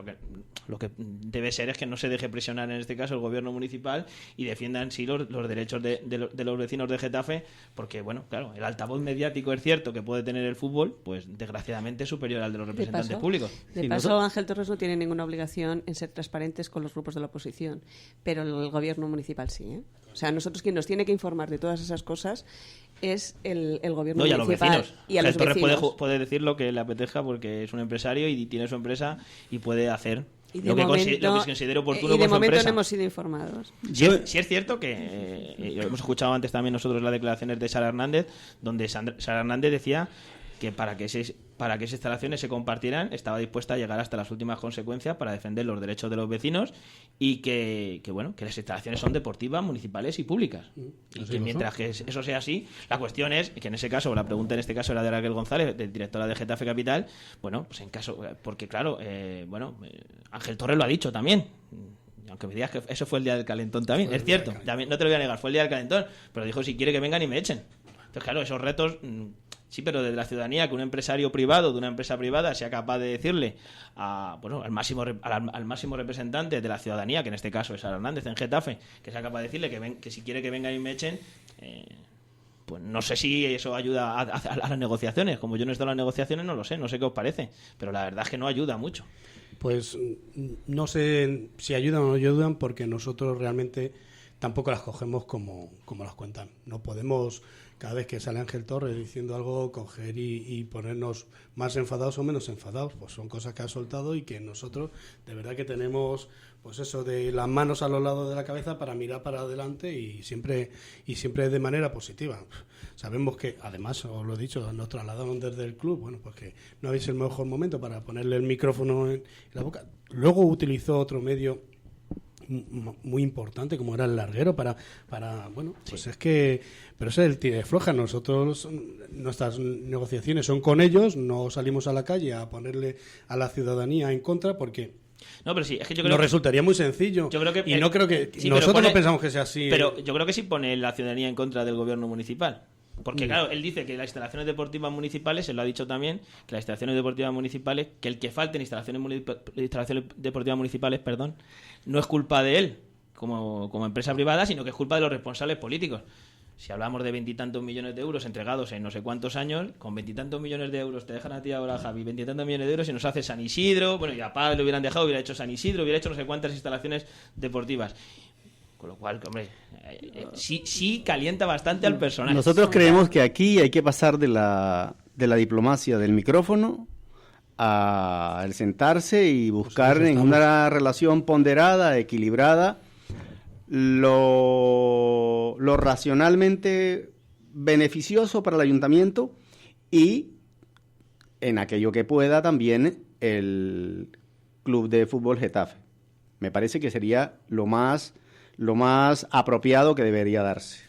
lo que debe ser es que no se deje presionar en este caso el gobierno municipal y y defiendan sí los derechos de los vecinos de Getafe, porque, bueno, claro, el altavoz mediático es cierto que puede tener el fútbol, pues desgraciadamente es superior al de los representantes públicos. De paso, Ángel Torres no tiene ninguna obligación en ser transparentes con los grupos de la oposición, pero el gobierno municipal sí, ¿eh? O sea, nosotros quien nos tiene que informar de todas esas cosas es el gobierno municipal. Y a los vecinos. Y a los vecinos. Puede decir lo que le apetezca porque es un empresario y tiene su empresa y puede hacer lo que considere oportuno. Y de con su momento empresa. no hemos sido informados. Sí es cierto que hemos escuchado antes también nosotros las declaraciones de Sara Hernández, donde Sara Hernández decía que para que esas instalaciones se compartieran estaba dispuesta a llegar hasta las últimas consecuencias para defender los derechos de los vecinos y que las instalaciones son deportivas, municipales y públicas. Y que mientras que eso sea así, la cuestión es que en ese caso, la pregunta en este caso era de Raquel González, directora de Getafe Capital, bueno, pues en caso, porque claro, Ángel Torres lo ha dicho también. Aunque me digas que eso fue el día del calentón también, es cierto, también, no te lo voy a negar, fue el día del calentón, pero dijo si quiere que vengan y me echen. Entonces, claro, esos retos, sí, pero desde la ciudadanía, que un empresario privado de una empresa privada sea capaz de decirle al máximo representante de la ciudadanía, que en este caso es Sara Hernández en Getafe, que sea capaz de decirle que si quiere que vengan y me echen, pues no sé si eso ayuda a las negociaciones. Como yo no he estado en las negociaciones, no lo sé, no sé qué os parece, pero la verdad es que no ayuda mucho. Pues no sé si ayudan o no ayudan, porque nosotros realmente tampoco las cogemos como las cuentan. No podemos, cada vez que sale Ángel Torres diciendo algo, coger y ponernos más enfadados o menos enfadados. Pues son cosas que ha soltado y que nosotros de verdad que tenemos, pues eso, de las manos a los lados de la cabeza para mirar para adelante y siempre de manera positiva. Sabemos que, además, os lo he dicho, nos trasladaron desde el club, bueno, pues que no habéis el mejor momento para ponerle el micrófono en la boca. Luego utilizó otro medio muy importante como era el larguero para bueno, pues sí. Es que, pero ese es el tira y afloja. Nosotros, nuestras negociaciones son con ellos, no salimos a la calle a ponerle a la ciudadanía en contra, porque no, pero sí, es que yo creo nos resultaría muy sencillo. Yo creo que no creo que sí, nosotros no pensamos que sea así. Pero yo creo que sí pone la ciudadanía en contra del gobierno municipal. Porque claro, él dice que las instalaciones deportivas municipales, él lo ha dicho también, que las instalaciones deportivas municipales, que el que falten instalaciones deportivas municipales, no es culpa de él como empresa privada, sino que es culpa de los responsables políticos. Si hablamos de 20 y tantos millones de euros entregados en no sé cuántos años, con 20 y tantos millones de euros te dejan a ti ahora, Javi, 20 y tantos millones de euros y nos hace San Isidro, bueno, y a Paz lo hubieran dejado, hubiera hecho San Isidro, hubiera hecho no sé cuántas instalaciones deportivas. Con lo cual, hombre, sí calienta bastante al personal. Nosotros creemos que aquí hay que pasar de la diplomacia del micrófono al sentarse y buscar en una relación ponderada, equilibrada, lo racionalmente beneficioso para el ayuntamiento y en aquello que pueda también el Club de Fútbol Getafe. Me parece que sería lo más apropiado que debería darse.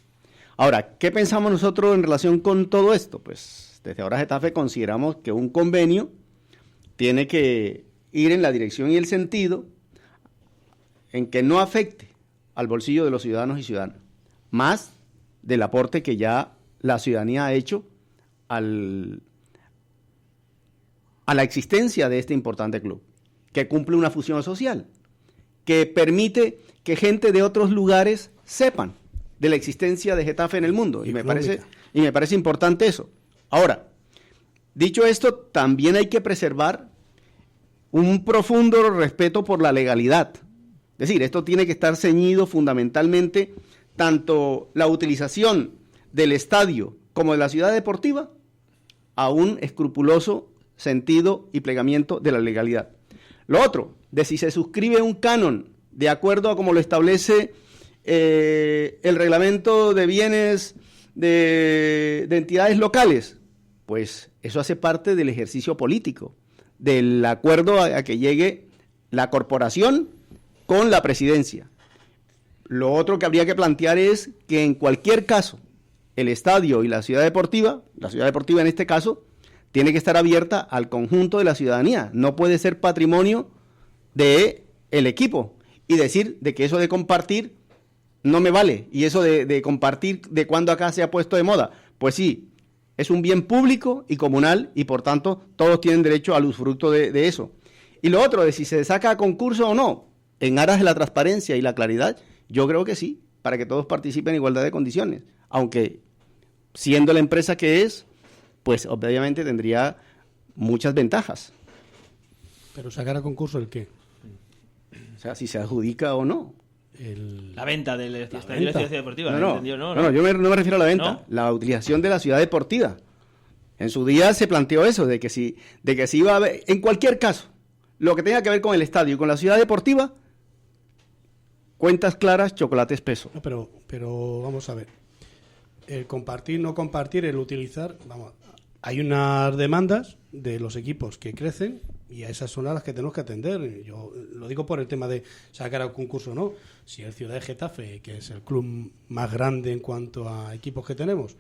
Ahora, ¿qué pensamos nosotros en relación con todo esto? Pues desde ahora Getafe consideramos que un convenio tiene que ir en la dirección y el sentido en que no afecte al bolsillo de los ciudadanos y ciudadanas, más del aporte que ya la ciudadanía ha hecho a la existencia de este importante club, que cumple una función social, que permite que gente de otros lugares sepan de la existencia de Getafe en el mundo. Y me parece importante eso. Ahora, dicho esto, también hay que preservar un profundo respeto por la legalidad. Es decir, esto tiene que estar ceñido fundamentalmente tanto la utilización del estadio como de la ciudad deportiva a un escrupuloso sentido y plegamiento de la legalidad. Lo otro, de si se suscribe un canon de acuerdo a como lo establece el reglamento de bienes de entidades locales, pues eso hace parte del ejercicio político, del acuerdo a que llegue la corporación con la presidencia. Lo otro que habría que plantear es que en cualquier caso el estadio y la ciudad deportiva en este caso, tiene que estar abierta al conjunto de la ciudadanía, no puede ser patrimonio del equipo. Y decir de que eso de compartir no me vale, y eso de compartir de cuando acá se ha puesto de moda, pues sí, es un bien público y comunal y por tanto todos tienen derecho al usufructo de eso. Y lo otro de si se saca a concurso o no, en aras de la transparencia y la claridad, yo creo que sí, para que todos participen en igualdad de condiciones. Aunque, siendo la empresa que es, pues obviamente tendría muchas ventajas. Pero sacar a concurso ¿el qué? O sea, si se adjudica o no. La venta de la venta. ciudad deportiva. No, yo no me refiero a la venta. ¿No? La utilización de la ciudad deportiva. En su día se planteó eso, de que si iba a haber, en cualquier caso, lo que tenga que ver con el estadio y con la ciudad deportiva, cuentas claras, chocolate espeso. No, pero vamos a ver. El compartir, no compartir, el utilizar, vamos, hay unas demandas de los equipos que crecen y a esas son las que tenemos que atender. Yo lo digo por el tema de sacar al concurso o no. Si el Ciudad de Getafe, que es el club más grande en cuanto a equipos que tenemos,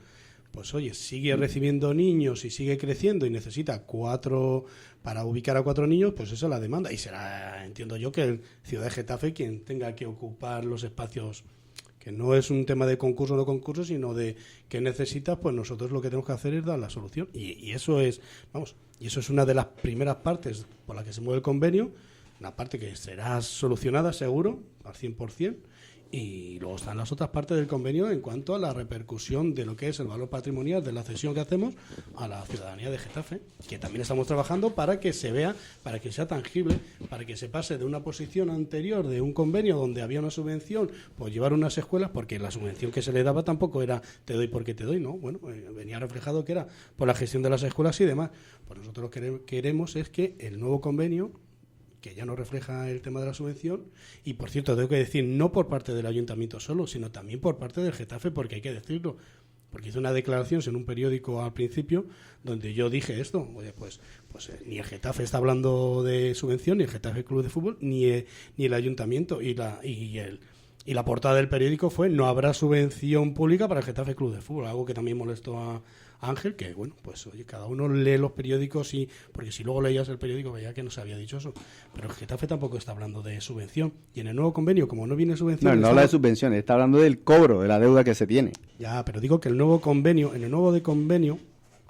pues oye, sigue recibiendo niños y sigue creciendo y necesita 4 para ubicar a 4 niños, pues esa es la demanda. Y será, entiendo yo, que el Ciudad de Getafe quien tenga que ocupar los espacios, que no es un tema de concurso o no concurso, sino de qué necesitas, pues nosotros lo que tenemos que hacer es dar la solución. Y eso es, vamos, y eso es una de las primeras partes por la que se mueve el convenio, una parte que será solucionada seguro, al 100%, y luego están las otras partes del convenio en cuanto a la repercusión de lo que es el valor patrimonial de la cesión que hacemos a la ciudadanía de Getafe, que también estamos trabajando para que se vea, para que sea tangible, para que se pase de una posición anterior de un convenio donde había una subvención por llevar unas escuelas, porque la subvención que se le daba tampoco era te doy porque te doy, no, bueno, venía reflejado que era por la gestión de las escuelas y demás. Pues nosotros lo que queremos es que el nuevo convenio, que ya no refleja el tema de la subvención, y por cierto, tengo que decir, no por parte del ayuntamiento solo, sino también por parte del Getafe, porque hay que decirlo, porque hice una declaración en un periódico al principio donde yo dije esto, oye, pues ni el Getafe está hablando de subvención, ni el Getafe Club de Fútbol, ni el ayuntamiento, y la portada del periódico fue: no habrá subvención pública para el Getafe Club de Fútbol, algo que también molestó a Ángel, que bueno, pues oye, cada uno lee los periódicos, y porque si luego leías el periódico veía que no se había dicho eso, pero el Getafe tampoco está hablando de subvención, y en el nuevo convenio, como no viene subvención... No habla de subvenciones, está hablando del cobro de la deuda que se tiene. Ya, pero digo que el nuevo convenio, en el nuevo de convenio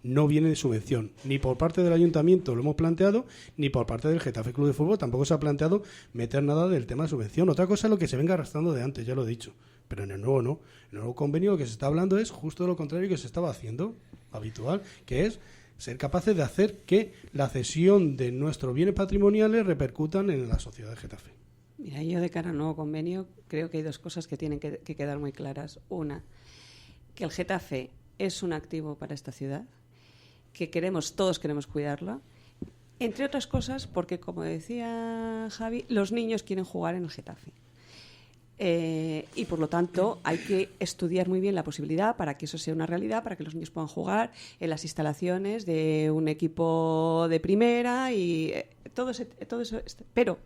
no viene de subvención, ni por parte del ayuntamiento lo hemos planteado, ni por parte del Getafe Club de Fútbol tampoco se ha planteado meter nada del tema de subvención. Otra cosa es lo que se venga arrastrando de antes, ya lo he dicho, pero en el nuevo no. En el nuevo convenio lo que se está hablando es justo lo contrario que se estaba haciendo habitual, que es ser capaces de hacer que la cesión de nuestros bienes patrimoniales repercutan en la sociedad de Getafe. Mira, yo de cara al nuevo convenio creo que hay dos cosas que tienen que quedar muy claras. Una, que el Getafe es un activo para esta ciudad, que todos queremos cuidarla, entre otras cosas porque, como decía Javi, los niños quieren jugar en el Getafe. Y por lo tanto hay que estudiar muy bien la posibilidad para que eso sea una realidad, para que los niños puedan jugar en las instalaciones de un equipo de primera y todo eso. Pero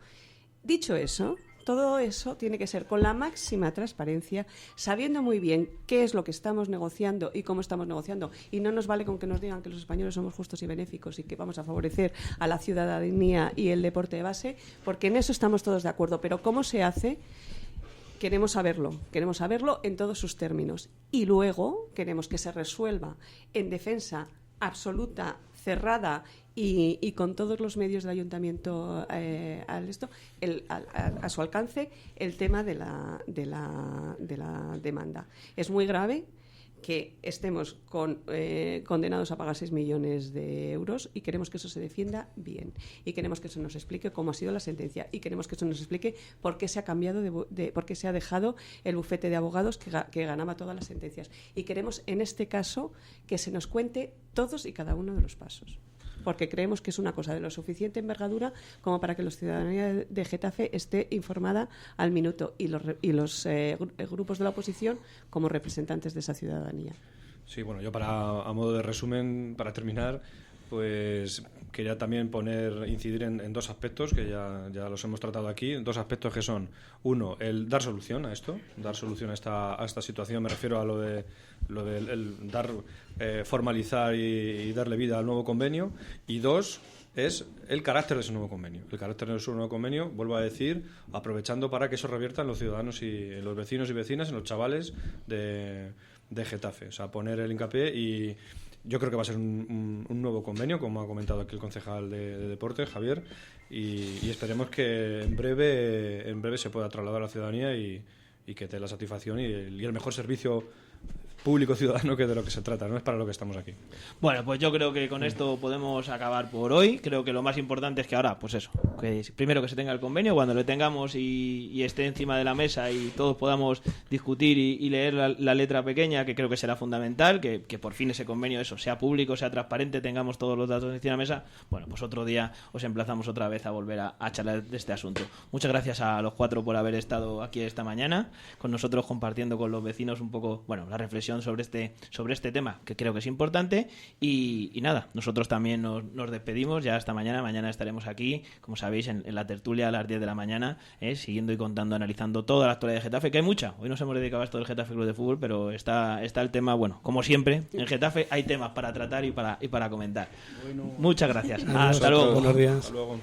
dicho eso, todo eso tiene que ser con la máxima transparencia, sabiendo muy bien qué es lo que estamos negociando y cómo estamos negociando. Y no nos vale con que nos digan que los españoles somos justos y benéficos y que vamos a favorecer a la ciudadanía y el deporte de base, porque en eso estamos todos de acuerdo. Pero ¿cómo se hace? Queremos saberlo en todos sus términos. Y luego queremos que se resuelva en defensa absoluta, cerrada y con todos los medios del ayuntamiento a su alcance el tema de la demanda. Es muy grave que estemos condenados a pagar 6 millones de euros y queremos que eso se defienda bien y queremos que eso nos explique cómo ha sido la sentencia y queremos que eso nos explique por qué se ha cambiado por qué se ha dejado el bufete de abogados que ganaba todas las sentencias, y queremos en este caso que se nos cuente todos y cada uno de los pasos, porque creemos que es una cosa de lo suficiente envergadura como para que la ciudadanía de Getafe esté informada al minuto y los grupos de la oposición como representantes de esa ciudadanía. Sí, bueno, yo a modo de resumen, para terminar, pues quería también incidir en dos aspectos que ya los hemos tratado aquí, dos aspectos que son, uno, el dar solución a esto, dar solución a esta situación, me refiero a lo de formalizar y darle vida al nuevo convenio, y dos, es el carácter de ese nuevo convenio. El carácter de ese nuevo convenio, vuelvo a decir, aprovechando para que eso revierta en los ciudadanos y en los vecinos y vecinas, en los chavales de Getafe. O sea, poner el hincapié, y yo creo que va a ser un nuevo convenio, como ha comentado aquí el concejal de Deportes, Javier, y esperemos que en breve se pueda trasladar a la ciudadanía y y que te dé la satisfacción y el mejor servicio público ciudadano, que de lo que se trata, no es para lo que estamos aquí. Bueno, pues yo creo que con esto podemos acabar por hoy. Creo que lo más importante es que ahora, pues eso, que primero que se tenga el convenio, cuando lo tengamos y esté encima de la mesa y todos podamos discutir y leer la letra pequeña, que creo que será fundamental, que por fin ese convenio eso sea público, sea transparente, tengamos todos los datos encima de la mesa. Bueno, pues otro día os emplazamos otra vez a volver a charlar de este asunto. Muchas gracias a los 4 por haber estado aquí esta mañana con nosotros, compartiendo con los vecinos un poco, bueno, la reflexión sobre este tema, que creo que es importante. Y nada, nosotros también nos despedimos ya hasta mañana. Mañana estaremos aquí, como sabéis, en la tertulia a las 10 de la mañana, siguiendo y contando, analizando toda la actualidad de Getafe, que hay mucha. Hoy nos hemos dedicado a esto del Getafe Club de Fútbol, pero está el tema, bueno, como siempre, en Getafe hay temas para tratar y para comentar. Muchas gracias. Hasta luego. Buenos días. Hasta luego.